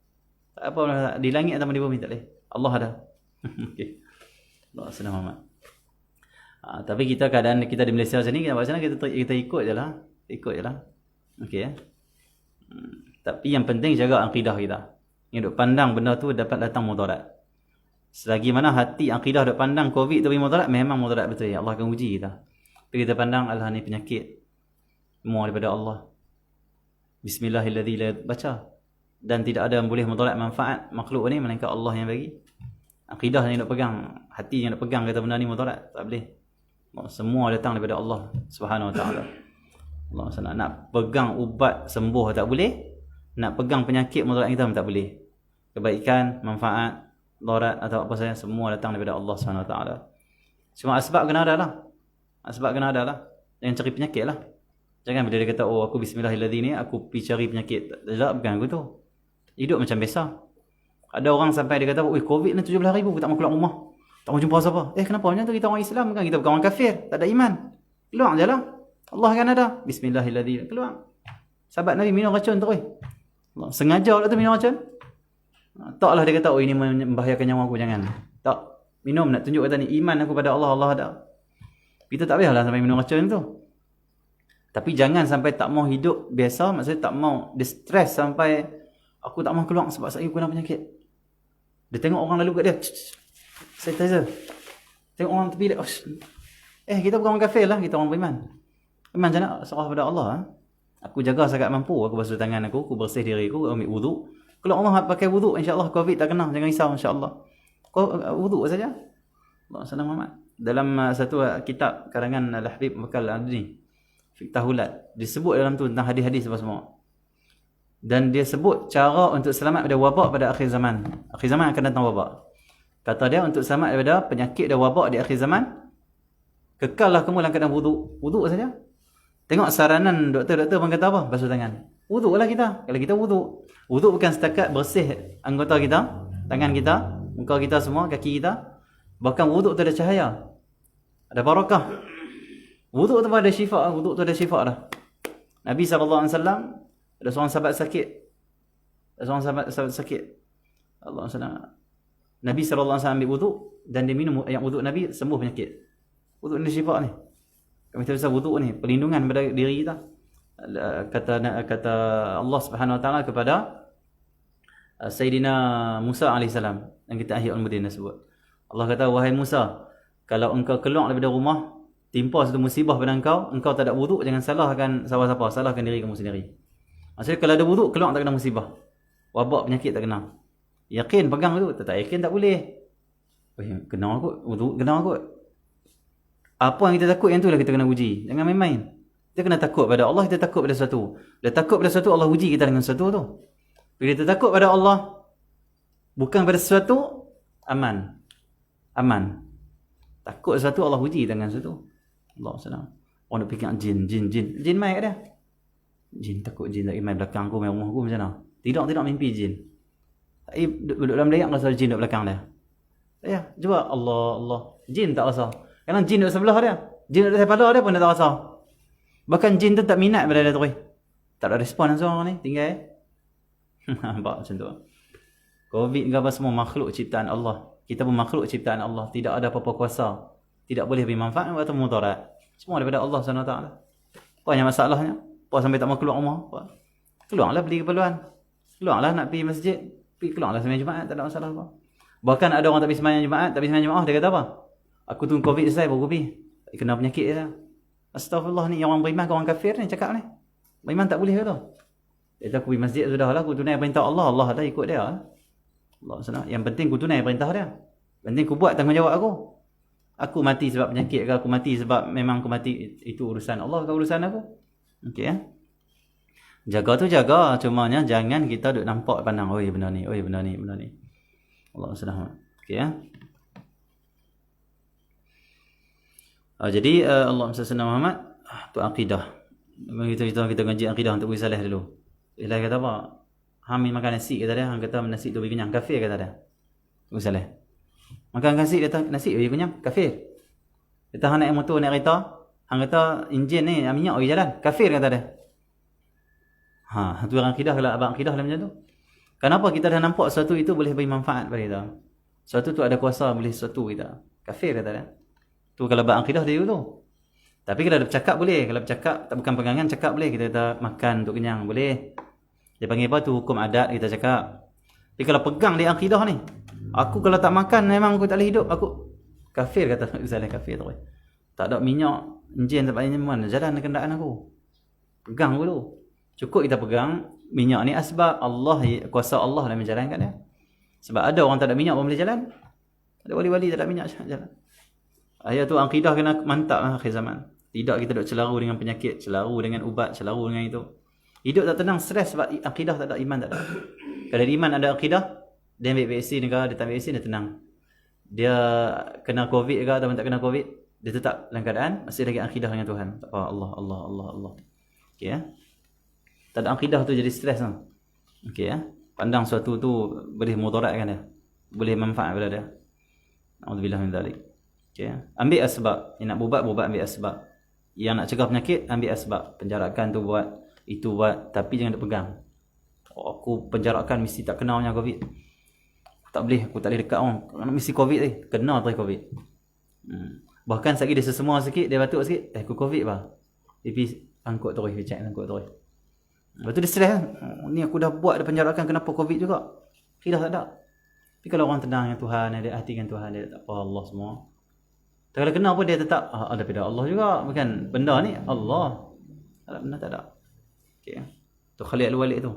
Tak apa di langit atau di bumi, tak boleh. Allah ada. Okey. Allah SWT. Tapi kita keadaan kita di Malaysia macam ni, kita buat macam mana, kita ikut je lah. Okey ya. Tapi yang penting jaga akidah kita. Yang duk pandang benda tu dapat datang mudarat. Selagi mana hati akidah duk pandang COVID tu mudarat, memang mudarat betul. Allah akan uji kita. Tapi kita pandang Allah ni penyakit. Semua daripada Allah. Bismillahirrahmanirrahim baca. Dan tidak ada yang boleh mudarat manfaat makhluk ni melainkan Allah yang bagi. Akidah yang nak pegang, hati yang nak pegang kata benda ni mudarat, tak boleh. Semua datang daripada Allah Subhanahu Wa Taala. Allah SWT. Nak pegang ubat sembuh tak boleh, nak pegang penyakit mudarat kita pun tak boleh. Kebaikan, manfaat, darat atau apa saja semua datang daripada Allah Subhanahu Wa Taala. Cuma asbab kena ada lah. Asbab kena ada lah. Jangan cari penyakit lah. Jangan bila dia kata, oh aku bismillahirrahmanirrahim ni, aku pergi cari penyakit. Tak, bukan aku tu. Hidup macam biasa. Ada orang sampai dia kata, oh COVID ni 17 ribu, aku tak mau keluar rumah. Tak mau jumpa siapa. Kenapa macam tu? Kita orang Islam kan? Kita bukan orang kafir. Tak ada iman. Keluar je lah. Allah kan ada. Bismillahirrahmanirrahim. Keluar. Sahabat Nabi minum racun terus. Sengaja lah tu minum racun. Taklah dia kata, oh ini membahayakan nyawa aku. Jangan. Tak. Minum nak tunjuk kata ni iman aku pada Allah. Allah ada. Kita tak payahlah sampai minum racun tu. Tapi jangan sampai tak mau hidup biasa. Maksudnya tak mau distress sampai aku tak mau keluar sebab saya kena penyakit. Dia tengok orang lalu kat dia. Sanitizer. Tengok orang tepi dia. Kita bukan orang kafir lah. Kita orang beriman. Iman macam nak serah pada Allah. Aku jaga sangat mampu. Aku basuh tangan aku. Aku bersih diri aku. Ambil wuduk. Kalau Allah pakai wuduk, insyaAllah COVID tak kena. Jangan risau insyaAllah. Wuduk saja. Allah SWT. Dalam satu kitab karangan Al-Habib Bakal Adni. Fiqh Tahulat. Disebut dalam tu tentang hadis-hadis apa semua. Dan dia sebut cara untuk selamat daripada wabak pada akhir zaman. Akhir zaman akan datang wabak. Kata dia untuk selamat daripada penyakit dan wabak di akhir zaman, kekallah kamu dalam keadaan wuduk. Wuduk saja. Tengok saranan doktor-doktor pun kata apa? Basuh tangan. Wuduklah kita. Kalau kita wuduk. Wuduk bukan setakat bersih anggota kita, tangan kita, muka kita semua, kaki kita. Bahkan wuduk tu ada cahaya. Ada barakah. Wuduk tu ada syifa. Wuduk tu ada syifa dah. Nabi SAW, ada seorang sahabat sakit. Allah SWT. Nabi SAW ambil wuduk dan dia minum yang wuduk Nabi, sembuh penyakit. Wuduk ni syifa ni. Kami tahu wuduk ni perlindungan pada diri kita. Kata Allah Subhanahu Wa Taala kepada Sayyidina Musa AS yang kita akhir al-Mudin sebut. Allah kata, wahai Musa, kalau engkau keluar daripada rumah, timpa satu musibah pada engkau tak ada wuduk, jangan salahkan siapa-siapa, salahkan diri kamu sendiri. Maksudnya kalau ada wuduk, keluar tak kena musibah. Wabak penyakit tak kena. Yakin pegang tu, tak yakin tak boleh. Kena kot, wuduk kena kot. Apa yang kita takut, yang tu lah kita kena uji. Jangan main-main. Kita kena takut pada Allah, kita takut pada sesuatu. Bila takut pada sesuatu, Allah uji kita dengan sesuatu tu. Bila kita takut pada Allah, bukan pada sesuatu, aman. Takut sesuatu, Allah uji dengan sesuatu. Allah SWT. Orang nak fikir jin main kat dia. Jin, takut jin lagi main belakang aku, main rumah aku macam mana? Tidak mimpi jin. Duduk dalam dayak rasa jin duduk belakang dia. Ya, cuba Allah. Jin tak rasa. Kadang jin duduk sebelah dia. Jin duduk sebelah dia pun dia tak rasa. Bahkan jin tu tak minat pada dia terus. Tak ada respon langsung orang ni. Tinggal. Nampak macam tu. COVID ke apa semua makhluk ciptaan Allah. Kita pun makhluk ciptaan Allah. Tidak ada apa-apa kuasa. Tidak boleh beri manfaat atau mudarat. Semua daripada Allah SWT. Apa yang masalahnya? Apa sampai tak mau keluar rumah? Apa? Keluarlah beli keperluan. Keluarlah nak pergi masjid. Keluarlah sembahyang Jumaat. Tak ada masalah apa. Bahkan ada orang tak pergi sembahyang Jumaat. Tak pergi sembahyang Jumaat. Dia kata apa? Aku tunggu COVID selesai baru pergi. Kena penyakit dia. Astaghfirullah ni. Yang orang beriman ke orang kafir ni cakap ni. Beriman tak boleh ke tu? Dia kata aku pergi masjid sudah lah. Aku tunai perintah Allah. Allah dah ikut dia. Allah SWT. Yang penting aku tunai perintah dia. Penting aku buat tanggungjawab aku. Aku mati sebab penyakit ke. Aku mati sebab memang aku mati. Itu urusan Allah ke urusan aku. Okey ya. Jaga tu jaga. Cumanya jangan kita duk nampak pandang. Oi benda ni. Allah SWT. Okey ya. Jadi Allah SWT Muhammad tu akidah. Kita ngaji akidah untuk beri salah dulu. Dia kata apa? Hamil makan nasi kata dia. Hang kata nasi tu bagi kenyang. Kafir kata dia. Beri salah. Makan nasi kata nasi bagi kenyang. Kafir. Kita hang naik motor naik kereta. Hang kata enjin ni minyak bagi jalan. Kafir kata dia. Tu orang akidah. Kalau abang akidah macam tu. Kenapa kita dah nampak sesuatu itu boleh beri manfaat pada kita? Sesuatu tu ada kuasa boleh sesuatu kita. Kafir kata dia. Tu kalau abang akidah dia tu. Tapi kalau ada bercakap boleh. Kalau bercakap tak bukan pegangan cakap boleh. Kita kata makan untuk kenyang boleh. Dia panggil apa tu? Hukum adat kita cakap. Tapi kalau pegang dia akidah ni, aku kalau tak makan memang aku tak boleh hidup. Aku kafir kata Zalim, kafir tu. Tak ada minyak, enjin tak payah mana jalan kenderaan aku. Pegang dulu. Cukup kita pegang minyak ni asbab Allah, kuasa Allah dalam menjalankan dia. Sebab ada orang tak ada minyak pun boleh jalan. Ada wali-wali tak ada minyak jalan. Ayat tu akidah kena mantap akhir zaman. Tidak kita duk celaru dengan penyakit, celaru dengan ubat, celaru dengan itu. Hidup tak tenang, stres sebab akidah tak ada, iman tak ada. Kalau iman ada akidah, dia ambil vaksin ke, dia tak ambil vaksin, dia tenang. Dia kena COVID ke atau tak kena COVID, dia tetap dalam keadaan masih lagi akidah dengan Tuhan. Tak apa, Allah. Okey ya. Tak ada akidah tu jadi stres kan. Okey ya. Pandang suatu tu boleh mudaratkan dia. Boleh manfaat pada dia. Auzubillah min zalik. Okey ya. Ambil asbab. Yang nak buat ambil asbab. Yang nak cegah penyakit ambil asbab. Penjarakan tu buat, itu buat, tapi jangan dipegang. Aku penjarakan mesti tak kena punya COVID. Aku tak boleh dekat orang. Mesti COVID ni. Kena tu COVID. Bahkan sekali dia sesemua sikit, dia batuk sikit, aku COVID bah. Tapi angkut terus, dia check angkut terus. Lepas tu dia stres kan. Ni aku dah buat, dah penjarakan, kenapa COVID juga? Khilah tak ada. Tapi kalau orang tenang dengan Tuhan, dia hati dengan Tuhan, dia tak apa Allah semua. Tak kalau kena pun dia tetap, ada pada Allah juga. Bukan benda ni, Allah. Ada benda tak ada. Okay. Tu Khalid Al-Walid tu.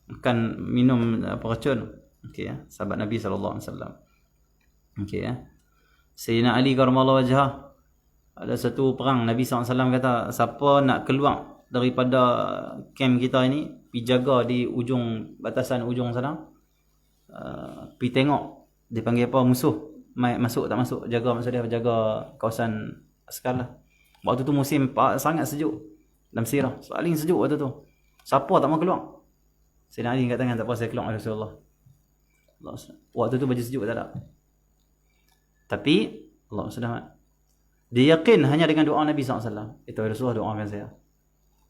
Bukan minum racun. Okey ya, sahabat Nabi sallallahu alaihi wasallam. Okey ya. Sayyidina Ali karramallahu wajhah, ada satu perang Nabi sallallahu alaihi wasallam kata, siapa nak keluar daripada kem kita ini, pergi jaga di ujung batasan ujung sana. Pergi tengok dia panggil apa musuh, masuk tak masuk, jaga maksud dia jaga kawasan askar lah. Waktu tu musim sangat sejuk dalam sirah, paling sejuk waktu tu. Siapa tak mau keluar? Sayyidina Ali kata tak apa saya keluar Rasulullah. Waktu tu baju sejuk tak ada. Tapi Allah SWT, dia yakin hanya dengan doa Nabi SAW. Itu Rasulullah doakan saya.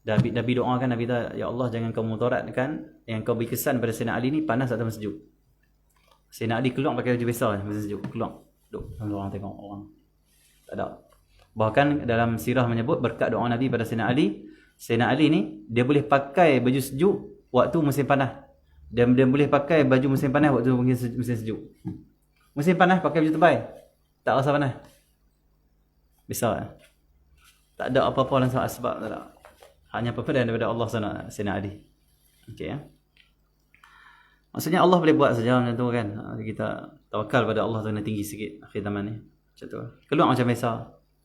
Nabi doakan, Nabi kata, ya Allah jangan kau mudaratkan, yang kau beri kesan pada Sayyidina Ali ni panas atau sejuk. Sayyidina Ali keluar pakai baju besar masa sejuk, keluar. Duk, orang tengok orang. Tak ada. Bahkan dalam sirah menyebut berkat doa Nabi pada Sayyidina Ali ni dia boleh pakai baju sejuk waktu musim panas. Dia boleh pakai baju musim panas waktu musim sejuk. Musim panas pakai baju tebal, tak rasa panas. Bisa. Tak ada apa-apa langsung asbab, tak ada. Hanya apa-apa daripada Allah SWT, Sayyidina Ali. Okey ya. Maksudnya Allah boleh buat saja macam tu kan. Kita tawakal pada Allah tu, kena tinggi sikit akhir zaman ni. Macam tu. Keluar macam biasa.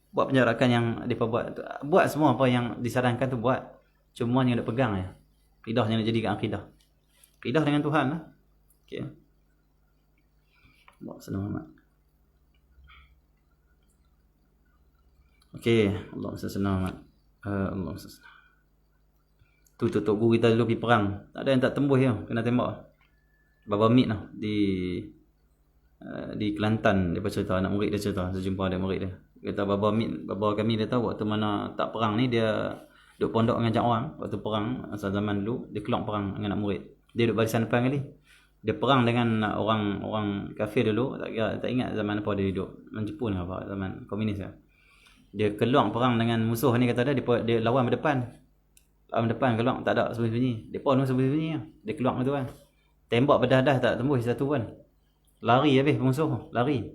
Buat penjarakan yang mereka buat. Buat semua apa yang disarankan tu buat. Cuma yang nak pegang ya. Akidah yang nak jadikan akidah. Akidah dengan Tuhan lah. Okey. Allah SWT. Okey. Allah SWT. Allah SWT. Tu tok guru kita dulu pergi perang. Tak ada yang tak tembus ya. Kena tembak. Baba Mit lah. Di Kelantan. Dia cerita, anak murid dia cerita. Saya jumpa anak murid dia. Dia kata Baba Mit, baba kami dia tahu waktu mana tak perang ni, dia duduk pondok mengajak orang. Waktu perang, asal zaman dulu, dia keluar perang dengan anak murid. Dia duduk barisan depan kali. Dia perang dengan orang kafir dulu. Tak ingat zaman apa dia duduk. Zaman Jepun ke apa, zaman komunis ya. Dia keluar perang dengan musuh ni, kata dia lawan berdepan. Lawan depan keluar, tak ada sembunyi-sembunyi. Dia pun sembunyi-sembunyi. Dia keluar tu kan. Tembak berdah-dah tak tembus satu pun. Lari habis musuh, lari.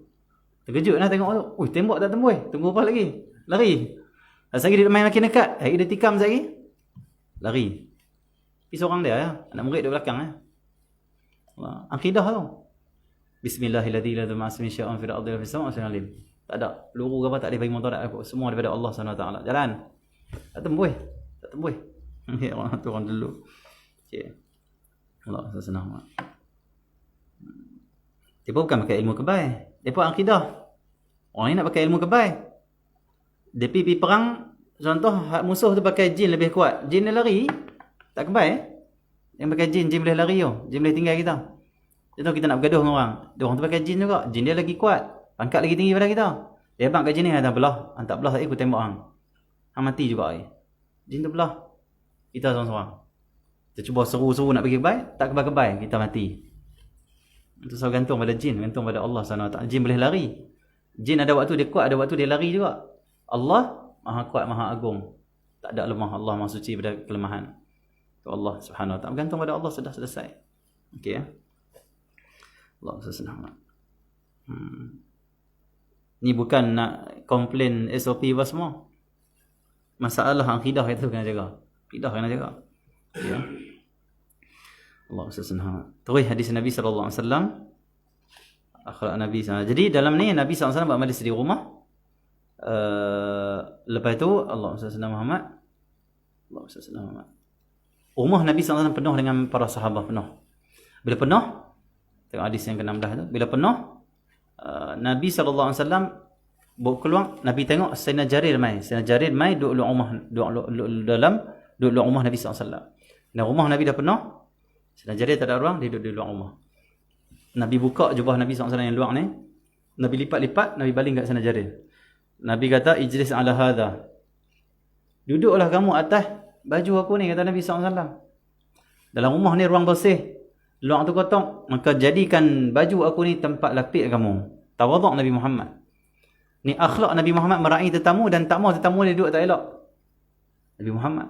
Terkejut lah tengok tu. Ui, tembak tak tembus. Tunggu apa lagi? Lari. Lagi dia main makin dekat. Hari dia tikam lagi. Lari. Pergi seorang dia ya. Anak murid di belakang ya. Akidah tu. Bismillahirrahmanirrahim. La ma'asmi syai'un fil ardi wa fis sama'i alim. Tak ada peluru ke apa, tak ada bagi mudarat apa. Semua daripada Allah SWT. Jalan. Tak tembus. Tak tembus. Orang tu orang dulu. Okey. Allah senang. Dia bukan pakai ilmu kebal. Dia pun akidah. Orang ni nak pakai ilmu kebal. Dia pergi perang, contoh musuh tu pakai jin lebih kuat. Jin dia lari, tak kebal. Yang pakai jin boleh lari tu. Jin boleh tinggal kita. Contoh kita nak bergaduh dengan orang. Dia orang tu pakai jin juga. Jin dia lagi kuat. Pangkat lagi tinggi pada kita. Dia abang kat jin ni, kata belah. Hantar belah aku tembak hang. Hang mati juga ai. Jin tu belah. Kita seorang-seorang. Kita cuba seru-seru nak pergi kebal, tak kebal-kebal, kita mati. Itu so gantung pada jin, gantung pada Allah SWT. Jin boleh lari. Jin ada waktu dia kuat, ada waktu dia lari juga. Allah Maha kuat, Maha agung. Tak ada lemah. Allah Maha suci pada kelemahan. Tu Allah Subhanahu Wa Taala. Bergantung pada Allah, sudah selesai. Okey ya. Allah senang. Ni bukan nak komplain SOP apa semua. Masalah akidah itu kena jaga. Akidah kena jaga. Ya. Allah senang. Terus hadis Nabi sallallahu alaihi wasallam, akhlak Nabi SAW. Jadi dalam ni Nabi SAW buat majlis di rumah. Lepas tu Allah SWT Muhammad. Rumah Nabi SAW penuh dengan para sahabat penuh. Bila penuh, tengok hadis yang ke-16 tu. Bila penuh, Nabi SAW bawa keluar, Nabi tengok Sayyidina Jarir mai. Sayyidina Jarir mai duduk luar rumah Nabi SAW. Dan rumah Nabi dah penuh. Sayyidina Jarir tak ada ruang, dia duduk di luar rumah. Nabi buka jubah Nabi SAW yang luar ni. Nabi lipat-lipat, Nabi baling kat sana Jarir. Nabi kata, ijlis ala hadha. Duduklah kamu atas baju aku ni, kata Nabi SAW. Dalam rumah ni ruang bersih, luar tu kotor, maka jadikan baju aku ni tempat lapik kamu. Tawaduk Nabi Muhammad. Ni akhlak Nabi Muhammad meraih tetamu, dan tak mau tetamu dia duduk tak elok. Nabi Muhammad.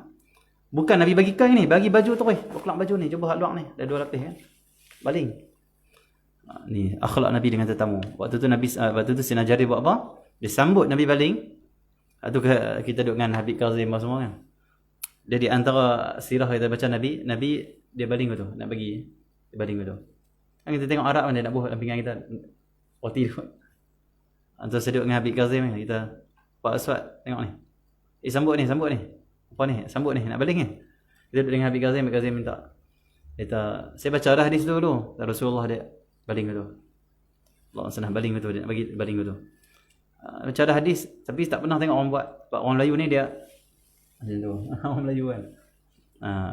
Bukan Nabi bagi kain ni, bagi baju tu. Buklak baju ni, cuba hak luar ni. Dah 2 lapis kan. Baling. Ni akhlak Nabi dengan tetamu. Waktu tu Sayyidina Jarir buat apa? Dia sambut Nabi baling. Itu kita duduk dengan Habib Kazim semua kan. Dia di antara sirah kita baca Nabi dia baling betul, nak bagi dia baling betul. Kan kita tengok Arab kan dia nak buat dalam pinggan kita roti tu. Antara saya duduk dengan Habib Kazim ni, kita Pak Aswad tengok ni. Sambut ni. Apa ni? Sambut ni, nak baling ni. Kita duduk dengan Habib Kazim minta. Saya baca dah hadis tu dulu. Rasulullah dia baling betul. Allah senang baling betul, dia nak bagi baling betul. Baca dah hadis, tapi tak pernah tengok orang buat. Orang Melayu ni dia macam tu. Orang Melayu kan.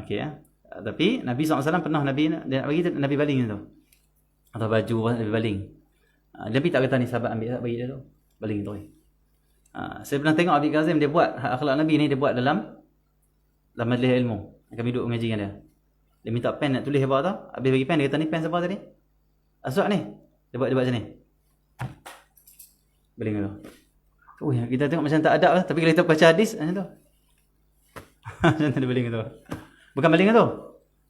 Okey ya. Tapi Nabi SAW pernah dia nak bagi Nabi baling tu. Atau baju Nabi baling. Nabi tak kata ni sahabat ambil bagi dia tu. Baling tu. Saya pernah tengok Habib Kazim dia buat akhlak Nabi ni, dia buat dalam majlis ilmu. Kami duduk mengaji dengan dia. Dia minta pen nak tulis apa tau. Habis bagi pen, dia kata ni pen siapa tadi? Aswad ni. Dia buat macam ni. Baling tu. Kita tengok macam tak adab lah. Tapi kalau kita baca hadis macam tu. Macam tu dia baling tu. Bukan baling tu.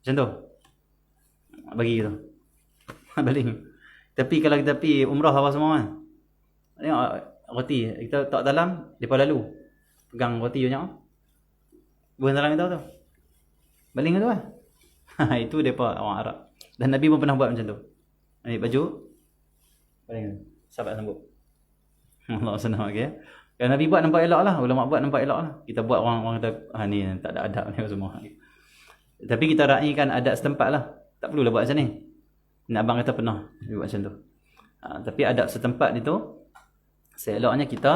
Macam tu. Bagi tu. Baling. Tapi kalau kita pergi umrah apa semua kan. Tengok roti. Kita tak dalam, mereka lalu. Pegang roti banyak. Bukan dalam kita tu. Baling tu kan. Itu mereka orang Arab. Dan Nabi pun pernah buat macam tu. Ambil baju. Baling tu. Sahabat sambut. Allah senang okey. Kalau Nabi buat nampak elok lah, ulama buat nampak elok lah. Kita buat orang kata ni tak ada adab ni semua. Tapi kita raikan adab setempat lah. Tak perlulah buat macam ni. Nak abang kata pernah buat macam tu. Tapi adab setempat itu seeloknya kita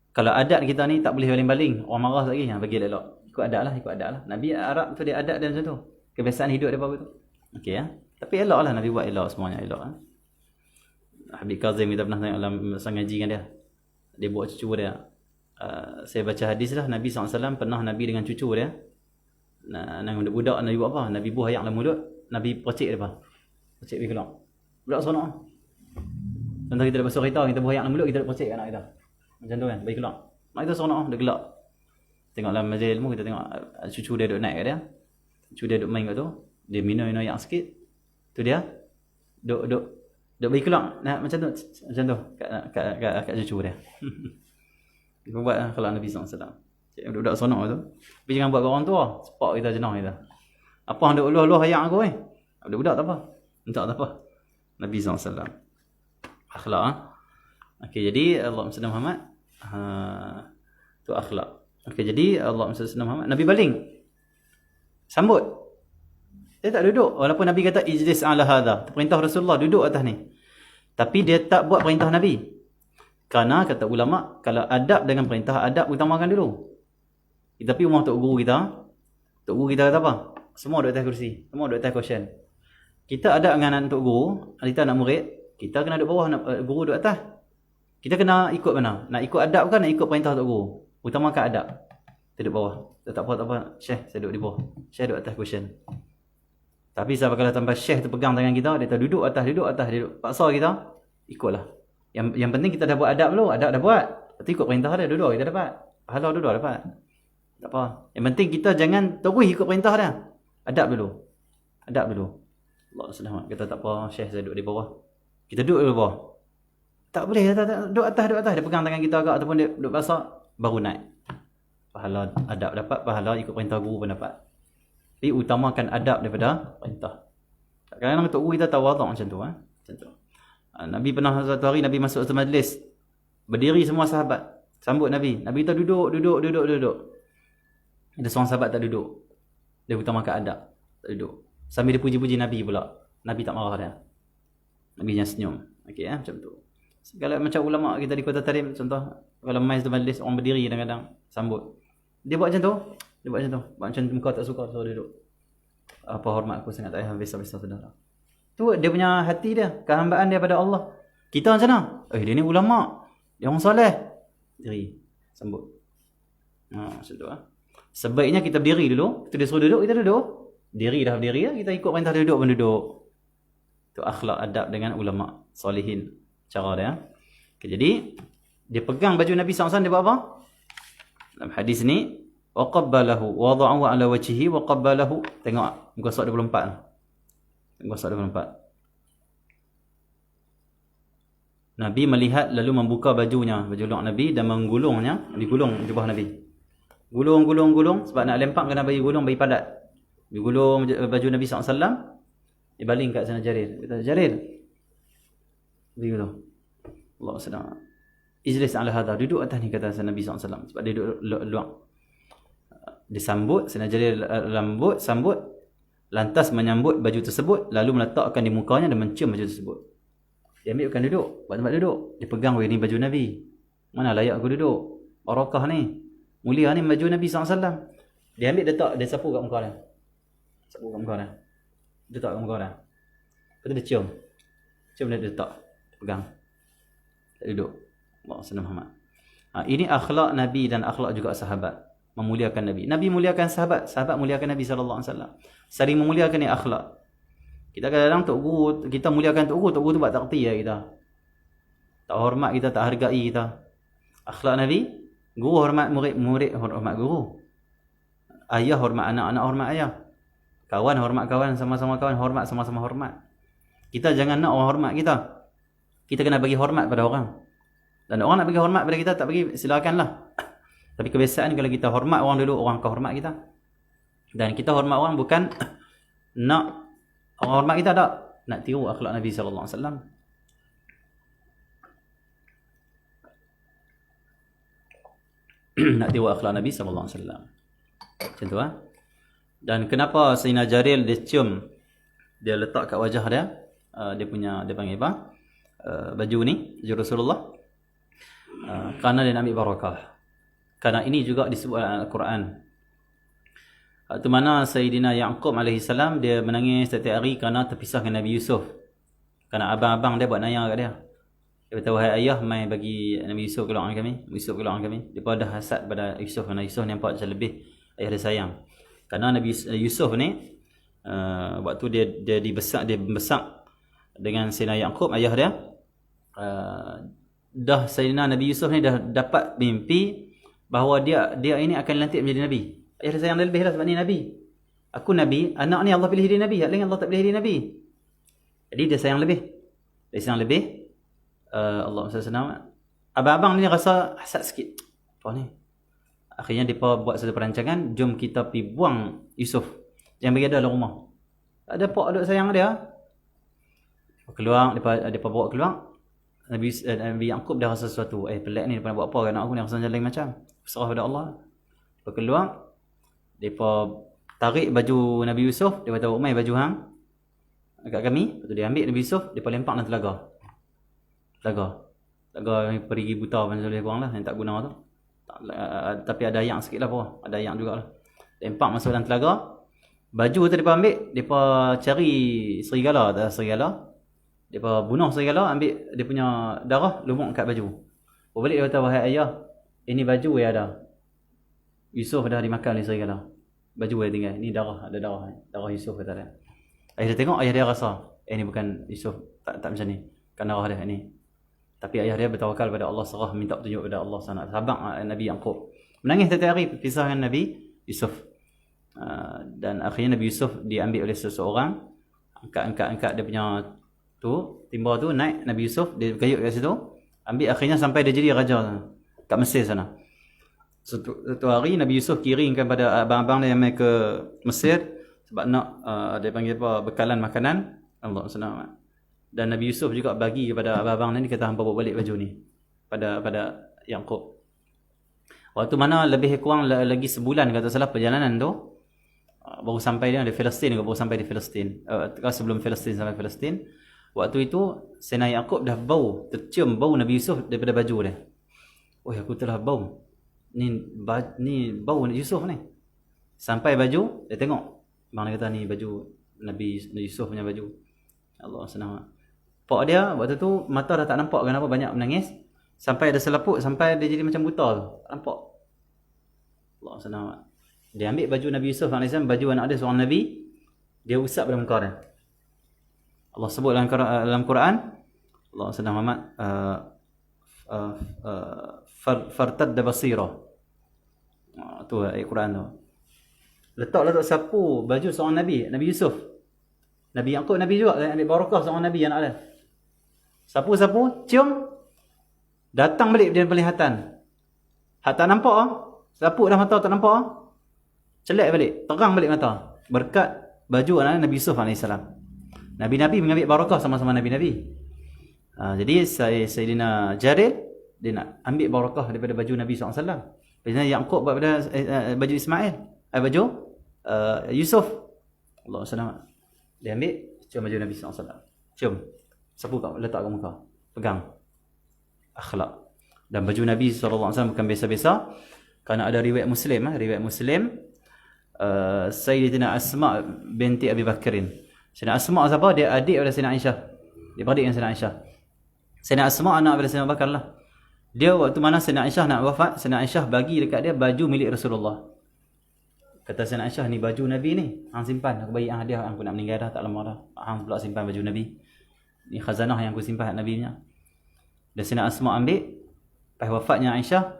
kalau adab kita ni tak boleh baling-baling, orang marah lagi, bagi elok. Ikut adab lah. Nabi Arab tu dia adab dia macam tu. Kebiasaan hidup dia apa tu. Okey ya. Tapi elok lah Nabi buat elok, semuanya elok lah. Habib Kazim kita pernah tengok dalam masa ngaji kan dia. Dia bawa cucu dia. Saya baca hadis lah, Nabi SAW pernah Nabi dengan cucu dia. Nang budak Nabi buat apa? Nabi buah ayak dalam mulut, Nabi percik dia apa? Percik pergi keluar. Budak seronok. Contoh kita dah basuh kereta, kita buah ayak dalam mulut, kita dah percik anak kita. Macam tu kan, bagi keluar. Mak kita seronok, dia gelak. Tengok dalam majlis ilmu, kita tengok cucu dia duduk naik kat dia. Cucu dia duduk main kat tu. Dia minum ayak sikit. Tu dia duk bagi keluar macam tu kat cucu dia. Dia buat kalau Nabi SAW. Budak sonok tu. Tapi jangan buat kat orang tua. Sepak kita jenah kita. Apa hang duk uluh-uluh ayam aku budak tak apa. Tak apa. Nabi SAW. Akhlak. Okey, jadi Allah SWT Muhammad tu akhlak. Okey, jadi Allah SWT Muhammad Nabi baling. Sambut. Dia tak duduk. Walaupun Nabi kata ijlis ala hadha. Perintah Rasulullah duduk atas ni. Tapi dia tak buat perintah Nabi. Kerana kata ulama, kalau adab dengan perintah, adab utamakan dulu. Tapi rumah Tok Guru kita kata apa? Semua duduk atas kursi. Semua duduk atas cushion. Kita adab dengan anak Tok Guru, kita anak murid, kita kena duduk bawah, guru duduk atas. Kita kena ikut mana? Nak ikut adab kan nak ikut perintah Tok Guru? Utamakan adab. Kita duduk bawah. Tak apa. Syekh, saya duduk di bawah. Syekh duduk atas cushion. Tapi siapa kalau tanpa syekh tu pegang tangan kita, dia duduk atas, paksa kita, ikutlah. Yang penting kita dah buat adab dulu, adab dah buat. Lepas tu ikut perintah dia, duduk kita dapat. Pahala duduk dapat. Tak apa. Yang penting kita jangan terus ikut perintah dia. Adab dulu. Allah selamat. Kita tak apa, Syekh saya duduk di bawah. Kita duduk di bawah. Tak boleh, duduk atas. Dia pegang tangan kita agak ataupun dia duduk basah, baru naik. Pahala adab dapat, pahala ikut perintah guru pun dapat. Tapi utamakan adab daripada perintah. Kadang-kadang Tok Guru kita tawaduk macam tu. Macam tu. Nabi pernah satu hari Nabi masuk satu majlis. Berdiri semua sahabat. Sambut Nabi. Nabi kita duduk. Ada seorang sahabat tak duduk. Dia utamakan adab. Tak duduk. Sambil dia puji-puji Nabi pula. Nabi tak marah dia. Nabi yang senyum. Okey, macam tu. Kalau macam ulama kita di Kota Tarim, contoh, kalau main satu majlis, orang berdiri kadang-kadang sambut. Dia buat macam tu. Buat macam muka tak suka, so dia duduk. Apa hormat aku sangat tak payah habis-habis saudara. Tu dia punya hati dia, kehambaan dia pada Allah. Kita macam mana? Dia ni ulama. Dia orang soleh. Diri, sambut. Macam tu Sebaiknya kita berdiri dulu. Kita dia suruh duduk, kita duduk. Diri dah berdiri, kita ikut perintah dia duduk pun duduk. Tu akhlak adab dengan ulama solehin. Cara dia. Okay, jadi dia pegang baju Nabi SAW, dia buat apa? Dalam hadis ni, waqabbalahu wada'ahu ala wajhihi waqabbalahu. Tengok muka surat 24. Muka surat 24. Nabi melihat lalu membuka bajunya, baju luar Nabi, dan menggulungnya, digulung jubah Nabi. Gulung sebab nak lempak kena bagi gulung, bagi padat. Digulung baju Nabi SAW, dibaling kat sana Jarir. Kata, Jarir, begitu. Allah sedang. Ijlis ala hadha, duduk atas ni, kata Nabi SAW. Sebab dia duduk luar. Disambut, Sayyidina Jarir lambut, sambut. Lantas menyambut baju tersebut, lalu meletakkan di mukanya dan mencium baju tersebut. Dia ambil bukan duduk, buat tempat duduk. Dia pegang, ini baju Nabi. Mana layak aku duduk? Barakah ni. Mulia ni baju Nabi SAW. Dia ambil, dia sapu kat muka dia. Dia letak kat muka dia. Lepas tu dia cium. Dia letak. Dia pegang. Tak duduk. Allah SWT. Ini akhlak Nabi dan akhlak juga sahabat. Memuliakan Nabi. Nabi muliakan sahabat. Sahabat muliakan Nabi SAW. Saling memuliakan ni akhlak. Kita kadang-kadang Tok Guru, kita muliakan Tok Guru tu buat takti kita. Tak hormat kita, tak hargai kita. Akhlak Nabi, guru hormat murid, murid hormat guru. Ayah hormat anak, anak hormat ayah. Kawan hormat kawan, sama-sama kawan, hormat sama-sama hormat. Kita jangan nak orang hormat kita. Kita kena bagi hormat pada orang. Dan orang nak bagi hormat pada kita, tak bagi, silakanlah. Tapi kebiasaan kalau kita hormat orang dulu, orang akan hormat kita. Dan kita hormat orang bukan nak orang hormat kita, tak. Nak tiru akhlak Nabi SAW. Nak tiru akhlak Nabi SAW. Macam tu Dan kenapa Sayyidina Jarir dia cium, dia letak kat wajah dia, dia panggil apa? Baju ni, baju Rasulullah. Kerana dia nak ambil barakah. Kerana ini juga disebut dalam Al-Quran. Waktu mana Sayyidina Ya'qub AS, dia menangis setiap hari kerana terpisah dengan Nabi Yusuf. Kerana abang-abang dia buat naya kat dia. Dia kata, wahai ayah, mai bagi Nabi Yusuf keluar kami. Yusuf keluar kami. Dia pun ada hasad pada Yusuf. Kerana Yusuf nampak macam lebih ayah dia sayang. Kerana Nabi Yusuf ni, waktu dia besar dengan Sayyidina Ya'qub, ayah dia, dah Sayyidina Nabi Yusuf ni dah dapat mimpi bahawa dia ini akan dilantik menjadi Nabi. Ayah dia sayang dia lebih lah sebab ni Nabi. Aku Nabi, anak ni Allah pilih dia Nabi. Yang lain Allah tak pilih dia Nabi. Jadi dia sayang lebih. Allah SWT. Abang-abang ni rasa hasad sikit. Apa ni? Akhirnya dia buat satu perancangan. Jom kita pergi buang Yusuf. Jangan bagi ada dalam rumah. Ada pak duk sayang dia. Keluar, dia bawa keluar. Nabi Ya'qub dah rasa sesuatu. Pelik ni, dia pernah buat apa anak aku ni, rasa jalan macam. Serah pada Allah. Dia keluar. Dia tarik baju Nabi Yusuf. Dia kata, umai baju hang dekat kami. Lepas tu dia ambil Nabi Yusuf. Dia lempak dalam telaga. Telaga perigi buta macam boleh kurang lah. Yang tak guna tu. Tapi ada ayam sikit lah pun. Ada ayam jugalah. Lempak masuk dalam telaga. Baju tu dia ambil. Dia cari serigala. Dia bunuh serigala. Ambil dia punya darah. Lumuk kat baju. Balik dia kata, wahai ayah, ini baju yang ada. Yusuf dah dimakan oleh serigala. Baju dia tinggal. Ini darah. Ada darah. Darah Yusuf kata dia. Ayah dia tengok. Ayah dia rasa. Ini bukan Yusuf. Tak macam ni. Kan darah dia ni. Tapi ayah dia bertawakal pada Allah, serah minta petunjuk pada Allah sana. Sahabat Nabi Ya'qub. Menangis setiap hari pisah dengan Nabi Yusuf. Dan akhirnya Nabi Yusuf diambil oleh seseorang, angkat dia punya timba tu, naik Nabi Yusuf, dia kayut kat situ, ambil, akhirnya sampai dia jadi raja kat Mesir sana. Satu hari Nabi Yusuf kirimkan pada abang-abang dia yang mai ke Mesir sebab nak dia panggil apa, bekalan makanan. Allah SWT. Dan Nabi Yusuf juga bagi kepada abang-abang ni, kata hampa bawa balik baju ni pada Yaqub. Waktu mana lebih kurang lagi sebulan kata salah perjalanan tu, baru sampai dia di Palestin, baru sampai di Palestin. Sebelum Palestin sampai Palestin, waktu itu Sayyidina Yaqub dah tercium bau Nabi Yusuf daripada baju dia. Oh, aku telah bau. Ni bau Nabi Yusuf ni. Sampai baju, dia tengok. Bang dia kata ni baju Nabi Yusuf punya baju. Allah SWT. Pak dia waktu tu mata dah tak nampak kenapa banyak menangis. Sampai ada selaput, sampai dia jadi macam buta tu. Tak nampak. Allah SWT. Dia ambil baju Nabi Yusuf AS, baju anak dia seorang Nabi, dia usap pada muka dia. Allah sebut dalam Quran, Allah SWT Muhammad, fartadda basira. Tu ayat Quran tu. Letak sapu baju seorang Nabi, Nabi Yusuf. Nabi Yaqub Nabi juga, ambil barakah seorang Nabi anak dia. Sapu-sapu, cium, datang balik dia penglihatan. Hak tak nampak ah. Sapu dah mata tak nampak ah. Celak balik, terang balik mata. Berkat baju anak Nabi Yusuf AS. Nabi-Nabi mengambil barakah sama-sama Nabi-Nabi. Jadi Sayyidina Jarir, dia nak ambil barakah daripada baju Nabi SAW. Sayyidina Yaqub daripada baju Ismail, baju Yusuf. Allah SWT. Dia ambil, cium baju Nabi SAW. Cium. Sapu kat, letak kat muka. Pegang. Akhlak. Dan baju Nabi SAW bukan biasa-biasa. Kerana ada riwayat Muslim. Riwayat Muslim. Sayyidatina Asma binti Abi Bakrin. Sayyidina Asma siapa? Dia adik daripada Sayyidina Aisyah. Dia beradik dengan Sayyidina Aisyah. Sayyidina Asma anak daripada Sayyidina Abu Bakar lah. Dia waktu mana Sayyidina Aisyah nak wafat, Sayyidina Aisyah bagi dekat dia baju milik Rasulullah. Kata Sayyidina Aisyah, ni baju Nabi ni, hang simpan, aku bagi hadiah, aku nak meninggal dah, tak lama dah. Hang pula simpan baju Nabi. Ni khazanah yang aku simpan Nabi punya. Dan Sayyidina Asma ambil. Lepas wafatnya Aisyah,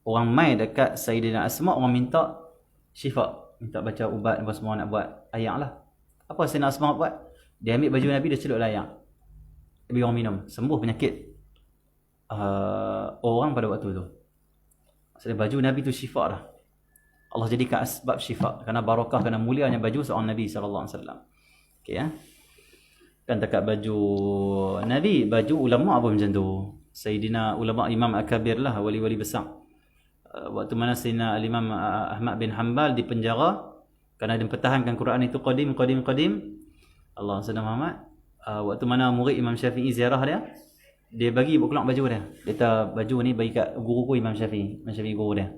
orang mai dekat Sayyidina Asma, orang minta syifa, minta baca ubat apa semua nak buat ayak lah. Apa Sayyidina Asma buat? Dia ambil baju Nabi, dia celup ayak. Dia bagi orang minum, sembuh penyakit orang pada waktu tu. Maksudnya baju Nabi tu syifa dah. Allah jadikan asbab syifa, kerana barakah, kerana mulianya baju seorang Nabi SAW. Okay, ya. Kan dekat baju Nabi, baju ulama apa macam tu. Sayyidina ulama Imam Akabir lah, wali-wali besar. Waktu mana Sayyidina Al-Imam Ahmad bin Hanbal dipenjara kerana dia mempertahankan Quran itu qadim. Allah SWT Muhammad. Waktu mana murid Imam Syafi'i ziarah dia bagi keluar baju dia. Dia kata baju ni bagi kat guruku Imam Syafi'i. Imam Syafi'i guru dia.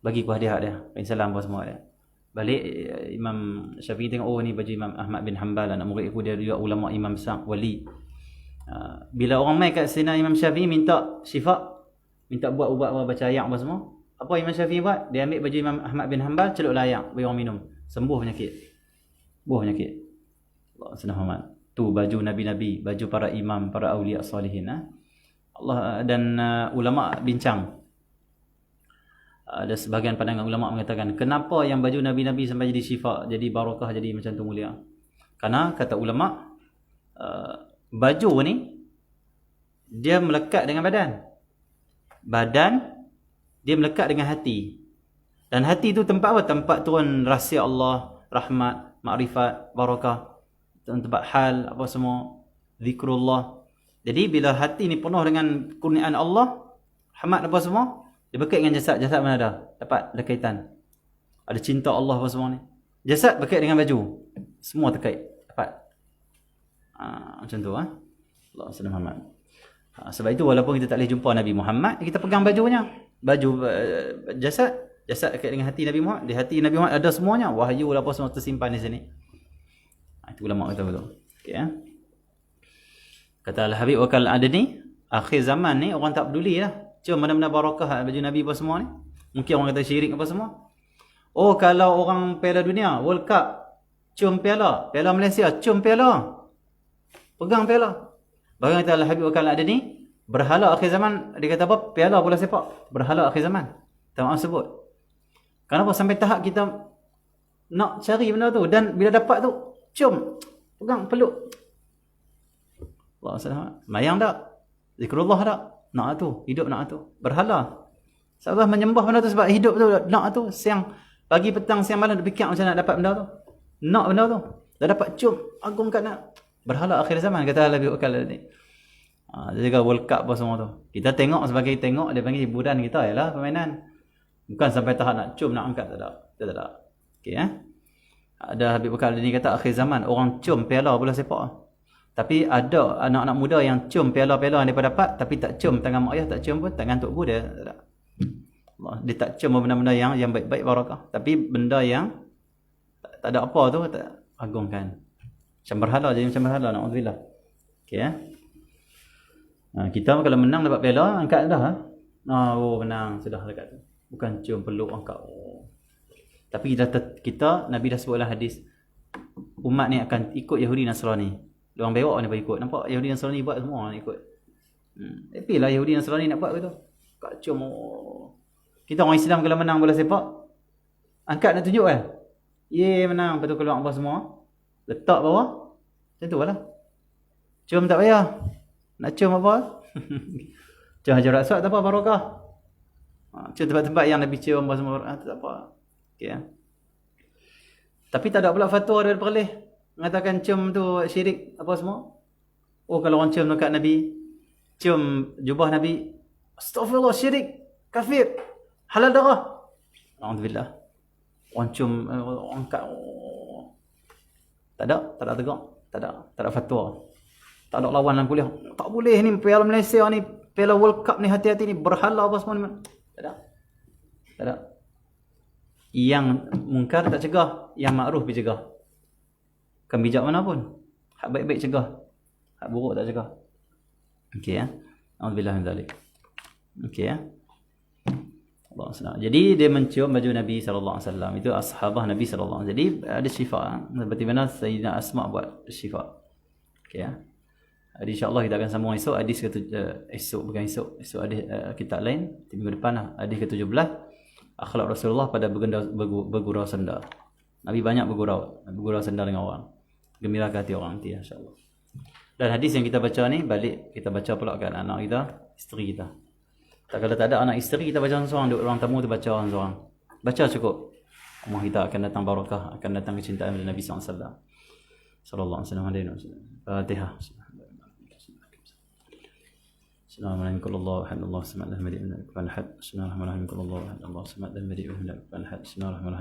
Bagi ku hadiah dia. Bagi salam apa semua dia. Balik Imam Syafi'i tengok, oh ni baju Imam Ahmad bin Hanbal, anak murid aku, dia juga ulama imam besar, wali. Bila orang mai kat Sayyidina Imam Syafi'i minta syifa, minta buat ubat apa, baca ayat apa semua, apa Imam Syafi'i buat? Dia ambil baju Imam Ahmad bin Hanbal, celuplah ayat, bagi orang minum, sembuh penyakit. Allah SWT. Tu baju Nabi-Nabi, baju para imam, para awliya salihin. Allah dan ulama bincang. Ada sebahagian pandangan ulama mengatakan, kenapa yang baju Nabi-Nabi sampai jadi syifa, jadi barakah, jadi macam tu mulia? Karena kata ulama, baju ni dia melekat dengan badan dia melekat dengan hati, dan hati tu tempat apa? Tempat turun rahsia Allah, rahmat, makrifat, barakah, tempat hal apa semua, zikrullah. Jadi bila hati ni penuh dengan kurniaan Allah, rahmat apa semua, dia berkait dengan jasad. Jasad mana ada? Dapat ada kaitan. Ada cinta Allah apa semua ni. Jasad berkait dengan baju. Semua terkait. Dapat. Macam tu. Allah SWT. Sebab itu walaupun kita tak boleh jumpa Nabi Muhammad, kita pegang bajunya. Baju jasad. Jasad terkait dengan hati Nabi Muhammad. Di hati Nabi Muhammad ada semuanya. Wahyu apa semua tersimpan di sini. Itu ulama kata betul. Okay, ya. Kata Al-Habib Wakal Adani, akhir zaman ni orang tak peduli lah. Cuma mana-mana barakah baju Nabi apa semua ni. Mungkin orang kata syirik apa semua. Oh, kalau orang Piala Dunia, World Cup, cium piala. Piala Malaysia, cium piala. Pegang piala. Bahkan kata Al-Habib Wakal Adani, berhala akhir zaman, dia kata apa? Piala bola sepak. Berhala akhir zaman. Minta maaf sebut. Kenapa sampai tahap kita nak cari benda tu, dan bila dapat tu cium, pegang, peluk. Allah SWT. Mayang tak? Zikrullah tak? Nak tu, hidup nak tu. Berhala. Sebab menyembah benda tu sebab hidup tu nak tu. Siang, pagi, petang, siang, malam dia fikir macam nak dapat benda tu. Nak benda tu. Dah dapat cium, agungkan nak. Berhala akhir zaman, kata Habib Bakar tadi. Dia jaga World Cup apa semua tu. Kita tengok sebagai tengok, dia panggil hiburan kita ialah permainan. Bukan sampai tahap nak cium, nak angkat, tak ada. Tak ada. Okey, ada Habib Bakar ni kata akhir zaman orang cium piala bola sepak. Tapi ada anak-anak muda yang cium piala-piala yang mereka dapat tapi tak cium tangan mak ayah, tak cium pun tangan tok guru dia. Tak ada. Dia tak cium benda-benda yang baik-baik barakah. Tapi benda yang tak ada apa tu tak agungkan. Macam berhala, jadi macam berhala, na'udzubillah. Okey, kita kalau menang dapat piala, angkat dah. Oh, menang sudah dekat tu. Bukan cium, peluk, angkat. Tapi kita Nabi dah sebut dalam hadis, umat ni akan ikut Yahudi Nasrani. Diorang bewak ni ikut. Nampak Yahudi Nasrani buat semua orang ikut. Tapi lah Yahudi Nasrani nak buat begitu. Kak cium. Kita orang Islam kalau menang bola sepak, angkat nak tunjuk kan? Ye, menang, lepas tu keluar apa semua. Letak bawah. Macam tu lah. Cium tak payah. Nak cium apa? Cium Hajar Aswad tak apa, barakah. Cium tempat-tempat yang Nabi cium apa semua, tak apa. Okay. Tapi tak ada pula fatwa dari perleh mengatakan cium tu syirik apa semua. Oh, kalau orang cium dekat Nabi, cium jubah Nabi, astagfirullah, syirik, kafir, halal darah. Alhamdulillah. Orang cium, orang angkat. Tak ada tegak. Tak ada fatwa. Tak ada lawan dalam kuliah. Tak boleh ni, Piala Malaysia ni, Piala World Cup ni, hati-hati ni, berhala apa semua ni. Tak ada. Yang mungkar tak cegah, yang makruf dicegah. Bukan bijak mana pun. Hak baik-baik cegah, hak buruk tak cegah. Okey, Alhamdulillah min zalik. Okey, Allah SWT. Jadi dia mencium baju Nabi SAW. Itu ashabah Nabi SAW. Jadi ada syifa. Seperti mana Sayyidina Asma buat syifa. Okey, jadi insyaAllah kita akan sambung esok. Hadis esok ada kitab lain, minggu depan lah. Hadis ke-17, akhlak Rasulullah pada bergurau senda. Nabi banyak bergurau senda dengan orang, gembira hati orang nanti, insyaAllah. Dan hadis yang kita baca ni, balik kita baca pula kat anak kita, isteri kita. Kalau tak ada anak isteri, kita baca seorang, duduk ruang tamu tu baca seorang. Baca cukup. Rumah kita akan datang barakah, akan datang kecintaan dari Nabi SAW. Sallallahu alaihi wasallam. Fatihah. Bismillahirrahmanirrahim. Allahu akbar. Allahu samad. Lam yalid wa lam yulad. Bismillahirrahmanirrahim. Allahu akbar. Allahu samad. Lam yalid wa lam yulad. Bismillahirrahmanirrahim.